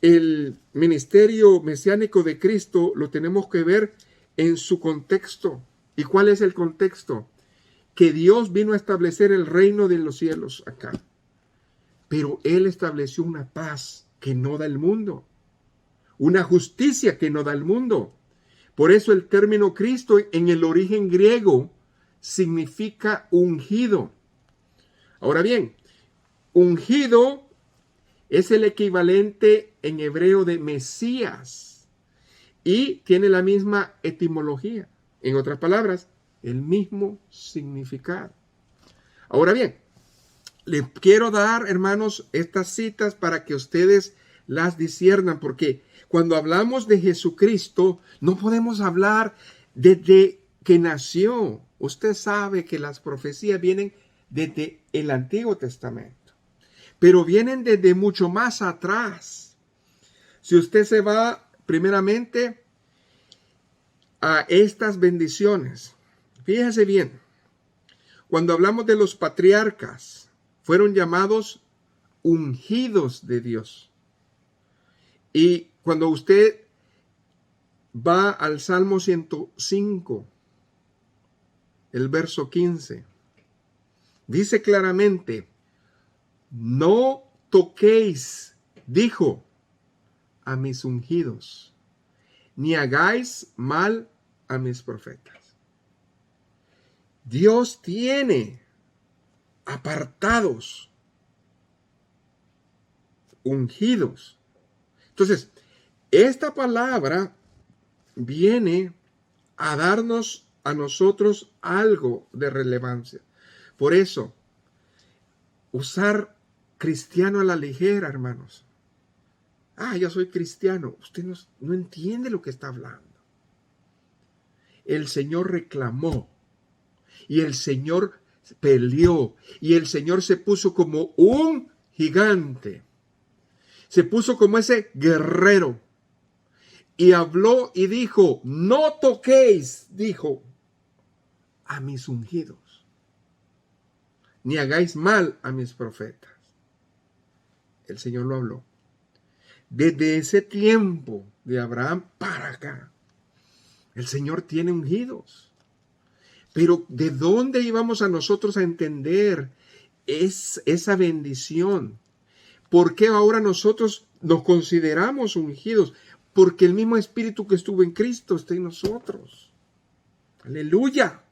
el ministerio mesiánico de Cristo, lo tenemos que ver en su contexto. ¿Y cuál es el contexto? Que Dios vino a establecer el reino de los cielos acá. Pero Él estableció una paz que no da el mundo. Una justicia que no da el mundo. Por eso el término Cristo en el origen griego significa ungido. Ahora bien, ungido es el equivalente en hebreo de Mesías y tiene la misma etimología. En otras palabras, el mismo significado. Ahora bien, les quiero dar, hermanos, estas citas para que ustedes las disciernan, porque cuando hablamos de Jesucristo, no podemos hablar desde que nació. Usted sabe que las profecías vienen desde el Antiguo Testamento, pero vienen desde mucho más atrás. Si usted se va primeramente a estas bendiciones, fíjese bien, cuando hablamos de los patriarcas, fueron llamados ungidos de Dios. Y cuando usted va al Salmo 105, el verso 15, dice claramente, no toquéis, dijo, a mis ungidos, ni hagáis mal a mis profetas. Dios tiene apartados, ungidos. Entonces, esta palabra viene a darnos a nosotros algo de relevancia. Por eso, usar cristiano a la ligera, hermanos. Yo soy cristiano. Usted no entiende lo que está hablando. El Señor reclamó y el Señor peleó y el Señor se puso como un gigante. Se puso como ese guerrero y habló y dijo, no toquéis, dijo, a mis ungidos, ni hagáis mal a mis profetas. El Señor lo habló. Desde ese tiempo de Abraham para acá, el Señor tiene ungidos. Pero ¿de dónde íbamos a nosotros a entender esa bendición? ¿Por qué ahora nosotros nos consideramos ungidos? Porque el mismo Espíritu que estuvo en Cristo está en nosotros. Aleluya.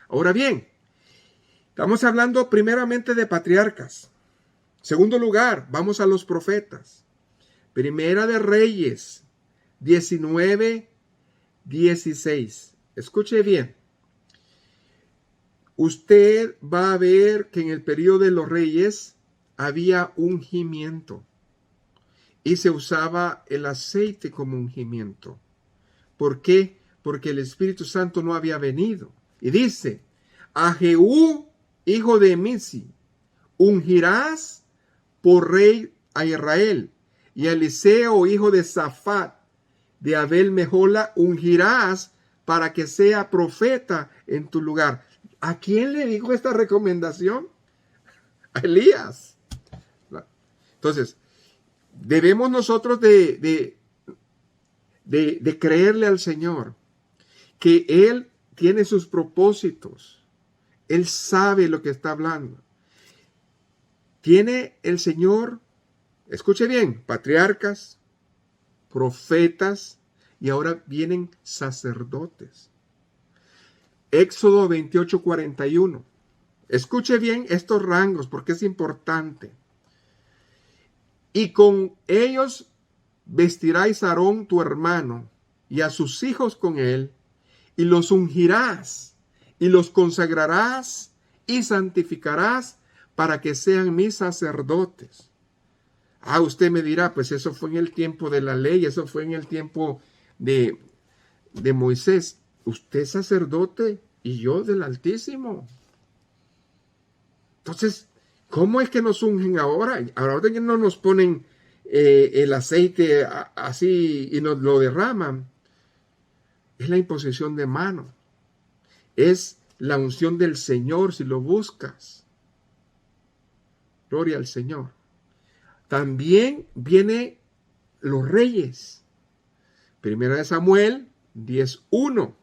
Ahora bien, estamos hablando primeramente de patriarcas. Segundo lugar, vamos a los profetas. Primera de Reyes 19:16. Escuche bien. Usted va a ver que en el periodo de los reyes había ungimiento y se usaba el aceite como ungimiento. ¿Por qué? Porque el Espíritu Santo no había venido. Y dice, a Jehú, hijo de Misi, ungirás por rey a Israel, y a Eliseo, hijo de Safat, de Abel Mejola, ungirás para que sea profeta en tu lugar. ¿A quién le dijo esta recomendación? A Elías. Entonces, debemos nosotros de creerle al Señor que Él tiene sus propósitos. Él sabe lo que está hablando. Tiene el Señor, escuche bien, patriarcas, profetas y ahora vienen sacerdotes. Éxodo 28:41. Escuche bien estos rangos porque es importante. Y con ellos vestirás a Aarón tu hermano y a sus hijos con él, y los ungirás y los consagrarás y santificarás para que sean mis sacerdotes. Usted me dirá, pues eso fue en el tiempo de la ley, eso fue en el tiempo de de Moisés, usted es sacerdote y yo del Altísimo. Entonces, ¿cómo es que nos ungen ahora? Ahora que no nos ponen el aceite así y nos lo derraman. Es la imposición de mano. Es la unción del Señor si lo buscas. Gloria al Señor. También vienen los reyes. Primera de Samuel 10:1.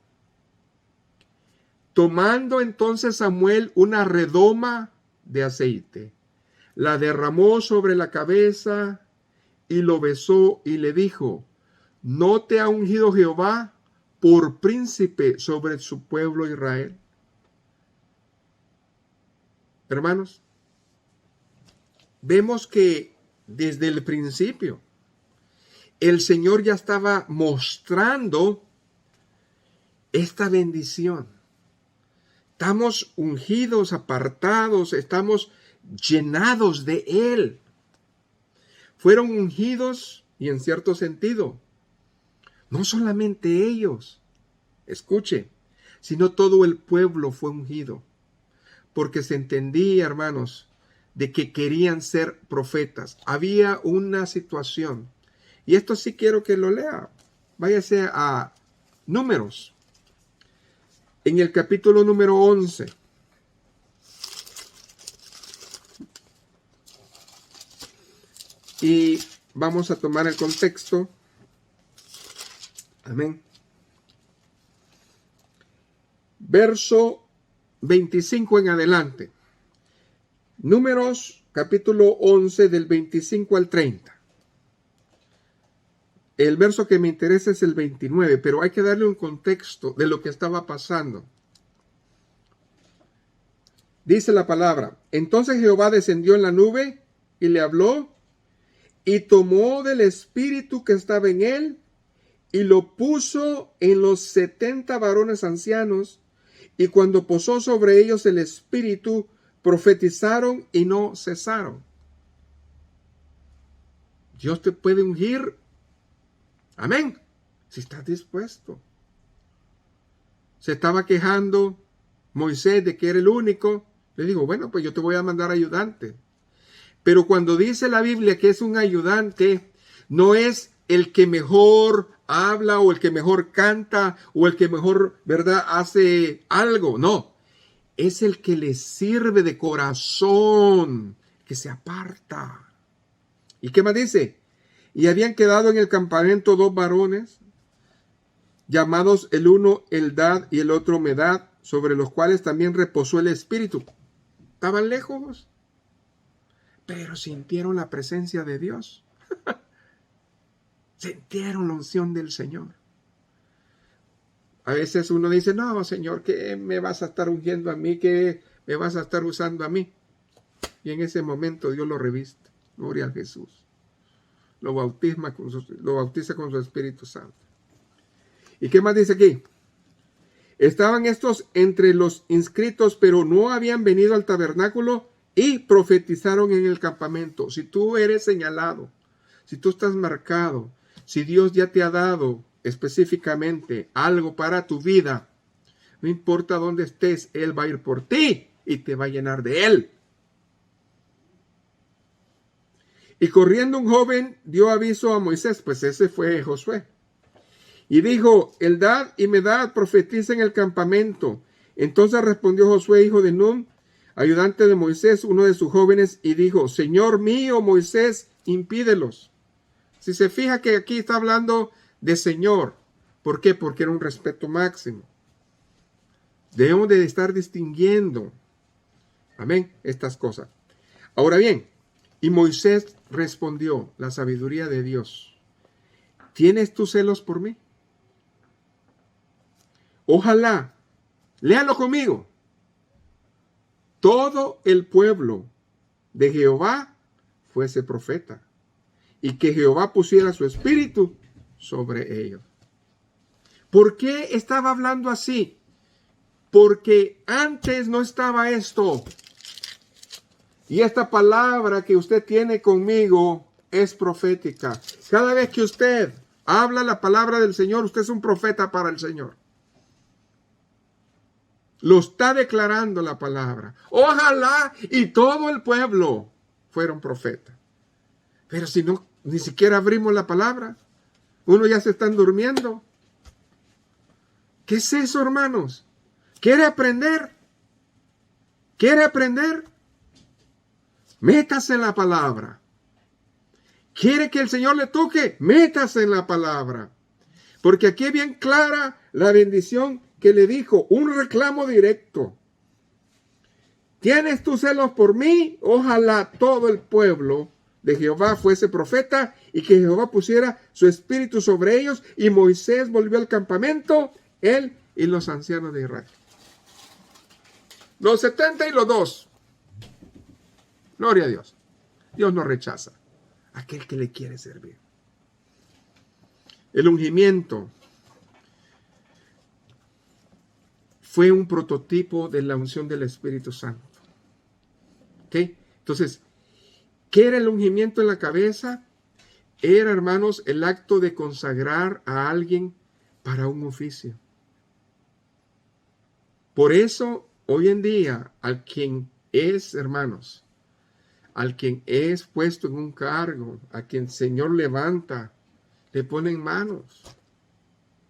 Tomando entonces Samuel una redoma de aceite, la derramó sobre la cabeza y lo besó y le dijo: ¿no te ha ungido Jehová por príncipe sobre su pueblo Israel? Hermanos, vemos que desde el principio el Señor ya estaba mostrando esta bendición. Estamos ungidos, apartados, estamos llenados de Él. Fueron ungidos, y en cierto sentido, no solamente ellos, escuche, sino todo el pueblo fue ungido. Porque se entendía, hermanos, de que querían ser profetas. Había una situación. Y esto sí quiero que lo lea. Váyase a Números. En el capítulo número 11. Y vamos a tomar el contexto. Amén. Verso 25 en adelante. Números capítulo 11 del 25 al 30. El verso que me interesa es el 29, pero hay que darle un contexto de lo que estaba pasando. Dice la palabra: entonces Jehová descendió en la nube y le habló, y tomó del espíritu que estaba en él y lo puso en los 70 varones ancianos, y cuando posó sobre ellos el espíritu, profetizaron y no cesaron. Dios te puede ungir. Amén. Si estás dispuesto. Se estaba quejando Moisés de que era el único. Le digo, bueno, pues yo te voy a mandar ayudante. Pero cuando dice la Biblia que es un ayudante, no es el que mejor habla o el que mejor canta o el que mejor, ¿verdad?, hace algo. No. Es el que le sirve de corazón, que se aparta. ¿Y qué más dice? Y habían quedado en el campamento 2 varones, llamados el uno Eldad y el otro Medad, sobre los cuales también reposó el espíritu. Estaban lejos, pero sintieron la presencia de Dios. Sintieron la unción del Señor. A veces uno dice, no, Señor, ¿qué me vas a estar ungiendo a mí? ¿Qué me vas a estar usando a mí? Y en ese momento Dios lo reviste. Gloria a Jesús. Lo bautiza con su Espíritu Santo. ¿Y qué más dice aquí? Estaban estos entre los inscritos, pero no habían venido al tabernáculo y profetizaron en el campamento. Si tú eres señalado, si tú estás marcado, si Dios ya te ha dado específicamente algo para tu vida, no importa dónde estés, Él va a ir por ti y te va a llenar de Él. Y corriendo un joven dio aviso a Moisés, pues ese fue Josué, y dijo: Eldad y Medad profetizan en el campamento. Entonces respondió Josué, hijo de Nun, ayudante de Moisés, uno de sus jóvenes, y dijo: Señor mío, Moisés, impídelos. Si se fija que aquí está hablando de Señor. ¿Por qué? Porque era un respeto máximo. Debemos de estar distinguiendo, amén, estas cosas. Ahora bien, y Moisés respondió, la sabiduría de Dios: ¿tienes tú celos por mí? Ojalá, léalo conmigo, todo el pueblo de Jehová fuese profeta, y que Jehová pusiera su espíritu sobre ellos. ¿Por qué estaba hablando así? Porque antes no estaba esto. Y esta palabra que usted tiene conmigo es profética. Cada vez que usted habla la palabra del Señor, usted es un profeta para el Señor. Lo está declarando la palabra. Ojalá y todo el pueblo fuera un profeta. Pero si no, ni siquiera abrimos la palabra, uno ya se están durmiendo. ¿Qué es eso, hermanos? ¿Quiere aprender? ¿Quiere aprender? Métase en la palabra. ¿Quiere que el Señor le toque? Métase en la palabra. Porque aquí es bien clara la bendición que le dijo, un reclamo directo. ¿Tienes tus celos por mí? Ojalá todo el pueblo de Jehová fuese profeta y que Jehová pusiera su espíritu sobre ellos. Y Moisés volvió al campamento, él y los ancianos de Israel. Los 70 y los 2. Gloria a Dios. Dios no rechaza a aquel que le quiere servir. El ungimiento fue un prototipo de la unción del Espíritu Santo. ¿Ok? Entonces, ¿qué era el ungimiento en la cabeza? Era, hermanos, el acto de consagrar a alguien para un oficio. Por eso, hoy en día, al quien es, hermanos, al quien es puesto en un cargo, a quien el Señor levanta, le ponen manos,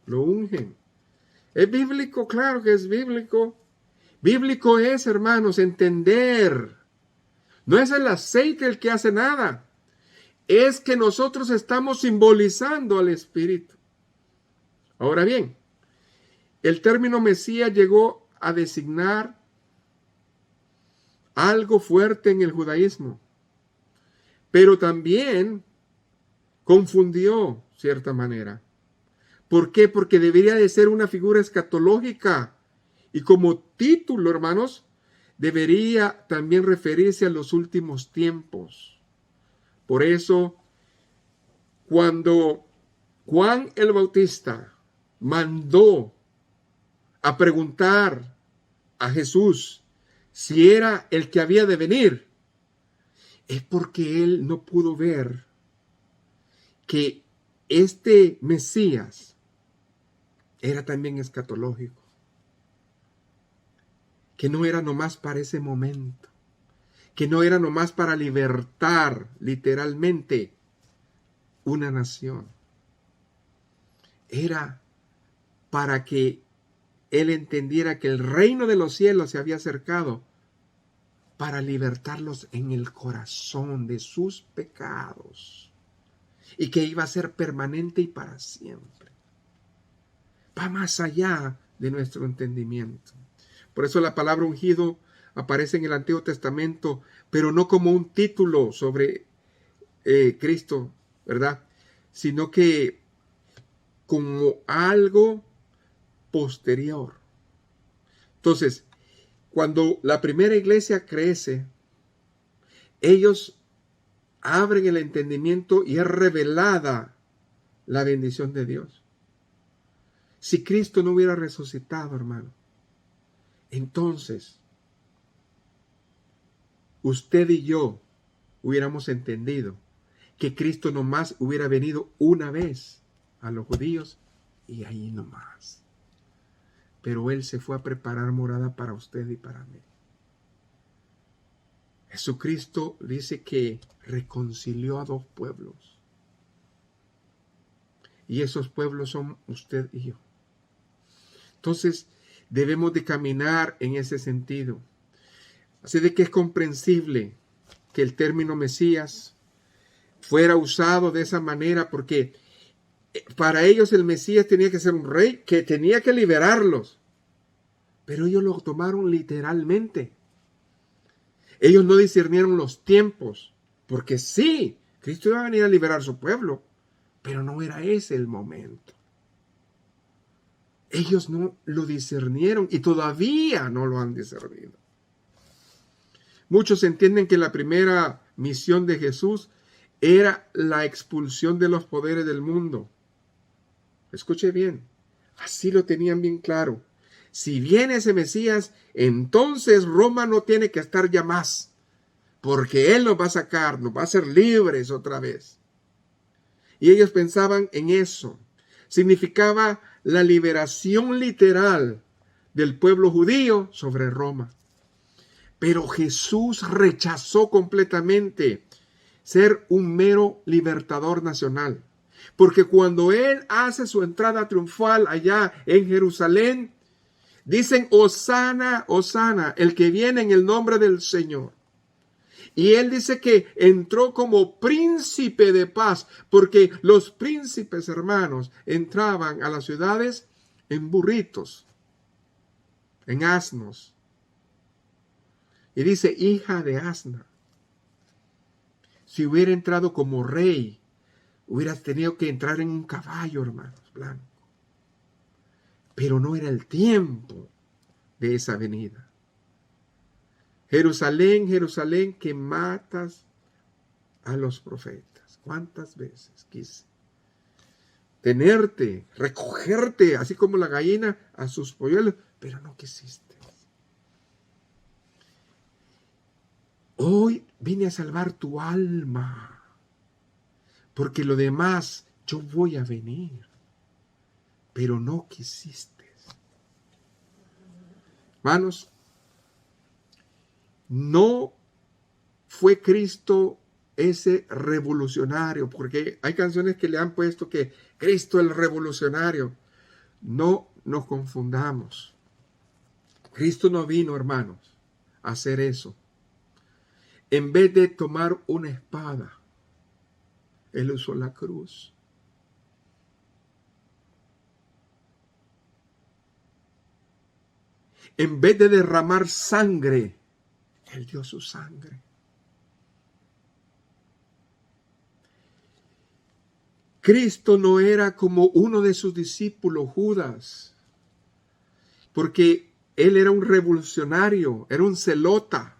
lo ungen. ¿Es bíblico? Claro que es bíblico. Bíblico es, hermanos, entender. No es el aceite el que hace nada. Es que nosotros estamos simbolizando al Espíritu. Ahora bien, el término Mesías llegó a designar algo fuerte en el judaísmo, pero también confundió cierta manera. ¿Por qué? Porque debería de ser una figura escatológica y como título, hermanos, debería también referirse a los últimos tiempos. Por eso, cuando Juan el Bautista mandó a preguntar a Jesús si era el que había de venir, es porque él no pudo ver que este Mesías era también escatológico, que no era nomás para ese momento, que no era nomás para libertar literalmente una nación, era para que él entendiera que el reino de los cielos se había acercado para libertarlos en el corazón de sus pecados y que iba a ser permanente y para siempre. Va más allá de nuestro entendimiento. Por eso la palabra ungido aparece en el Antiguo Testamento, pero no como un título sobre Cristo, ¿verdad? Sino que como algo posterior. Entonces, cuando la primera iglesia crece, ellos abren el entendimiento y es revelada la bendición de Dios. Si Cristo no hubiera resucitado, hermano, entonces usted y yo hubiéramos entendido que Cristo nomás hubiera venido una vez a los judíos y ahí nomás. Pero Él se fue a preparar morada para usted y para mí. Jesucristo dice que reconcilió a dos pueblos. Y esos pueblos son usted y yo. Entonces, debemos de caminar en ese sentido. Así de que es comprensible que el término Mesías fuera usado de esa manera, porque para ellos el Mesías tenía que ser un rey que tenía que liberarlos. Pero ellos lo tomaron literalmente. Ellos no discernieron los tiempos, porque sí, Cristo iba a venir a liberar a su pueblo, pero no era ese el momento. Ellos no lo discernieron y todavía no lo han discernido. Muchos entienden que la primera misión de Jesús era la expulsión de los poderes del mundo. Escuche bien, así lo tenían bien claro. Si viene ese Mesías, entonces Roma no tiene que estar ya más, porque Él nos va a sacar, nos va a hacer libres otra vez. Y ellos pensaban en eso. Significaba la liberación literal del pueblo judío sobre Roma. Pero Jesús rechazó completamente ser un mero libertador nacional. Porque cuando Él hace su entrada triunfal allá en Jerusalén, dicen, Hosana, Hosana, el que viene en el nombre del Señor. Y Él dice que entró como príncipe de paz, porque los príncipes, hermanos, entraban a las ciudades en burritos, en asnos. Y dice, hija de asna. Si hubiera entrado como rey, hubieras tenido que entrar en un caballo, hermanos, blanco. Pero no era el tiempo de esa venida. Jerusalén, Jerusalén, que matas a los profetas. ¿Cuántas veces quise tenerte, recogerte, así como la gallina a sus polluelos, pero no quisiste? Hoy vine a salvar tu alma, porque lo demás yo voy a venir, pero no quisiste. Hermanos, no fue Cristo ese revolucionario, porque hay canciones que le han puesto que Cristo el revolucionario. No nos confundamos. Cristo no vino, hermanos, a hacer eso. En vez de tomar una espada, Él usó la cruz. En vez de derramar sangre, Él dio su sangre. Cristo no era como uno de sus discípulos, Judas, porque Él era un revolucionario, era un celota.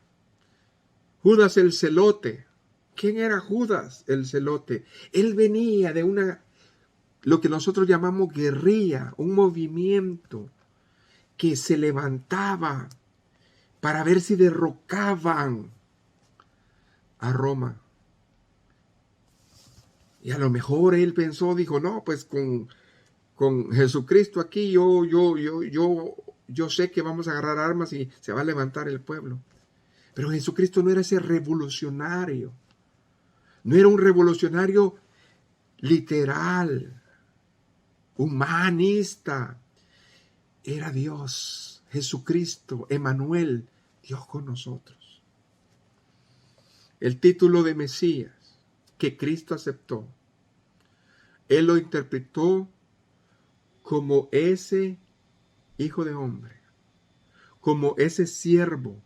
Judas el celote. ¿Quién era Judas el celote? Él venía de lo que nosotros llamamos guerrilla, un movimiento que se levantaba para ver si derrocaban a Roma. Y a lo mejor él pensó, dijo, no, pues con Jesucristo aquí yo sé que vamos a agarrar armas y se va a levantar el pueblo. Pero Jesucristo no era ese revolucionario. No era un revolucionario literal, humanista. Era Dios, Jesucristo, Emmanuel, Dios con nosotros. El título de Mesías que Cristo aceptó, Él lo interpretó como ese Hijo de hombre, como ese siervo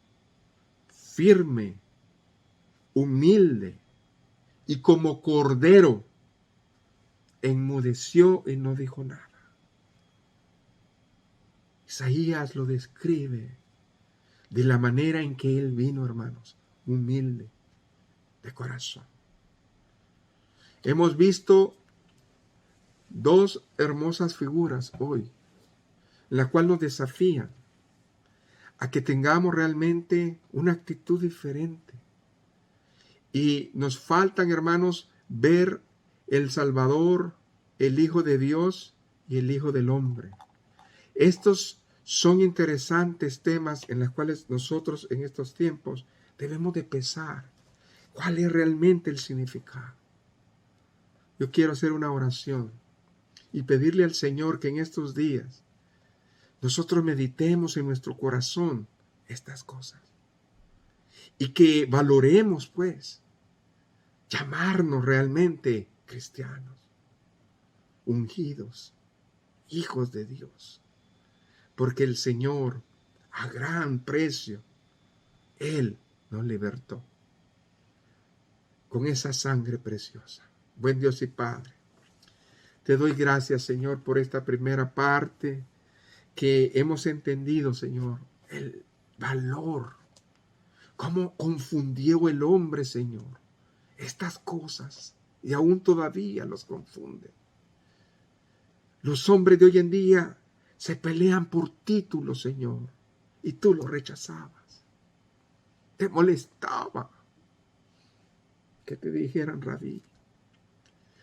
firme, humilde, y como cordero enmudeció y no dijo nada. Isaías lo describe de la manera en que él vino, hermanos, humilde de corazón. Hemos visto dos hermosas figuras hoy, la cual nos desafían a que tengamos realmente una actitud diferente. Y nos faltan, hermanos, ver el Salvador, el Hijo de Dios y el Hijo del Hombre. Estos son interesantes temas en los cuales nosotros en estos tiempos debemos de pensar cuál es realmente el significado. Yo quiero hacer una oración y pedirle al Señor que en estos días nosotros meditemos en nuestro corazón estas cosas y que valoremos, pues, llamarnos realmente cristianos, ungidos, hijos de Dios, porque el Señor, a gran precio, Él nos libertó con esa sangre preciosa. Buen Dios y Padre, te doy gracias, Señor, por esta primera parte que hemos entendido, Señor, el valor, cómo confundió el hombre, Señor, estas cosas, y aún todavía los confunde. Los hombres de hoy en día se pelean por títulos, Señor, y tú los rechazabas. Te molestaba que te dijeran rabí.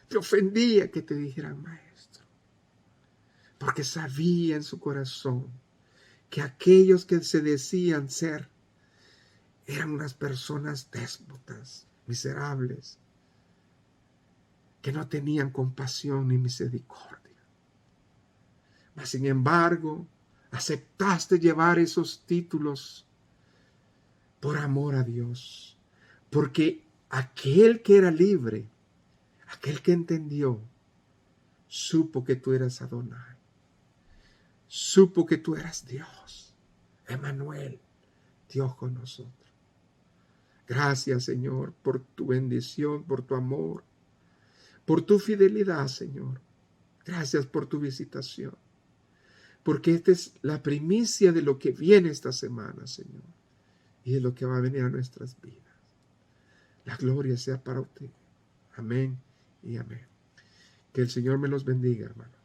te ofendía que te dijeran maestro, porque sabía en su corazón que aquellos que se decían ser eran unas personas déspotas, miserables, que no tenían compasión ni misericordia. Mas sin embargo, aceptaste llevar esos títulos por amor a Dios, porque aquel que era libre, aquel que entendió, supo que tú eras Adonai, supo que tú eras Dios, Emmanuel, Dios con nosotros. Gracias, Señor, por tu bendición, por tu amor, por tu fidelidad, Señor. Gracias por tu visitación, porque esta es la primicia de lo que viene esta semana, Señor, y de lo que va a venir a nuestras vidas. La gloria sea para usted. Amén y amén. Que el Señor me los bendiga, hermano.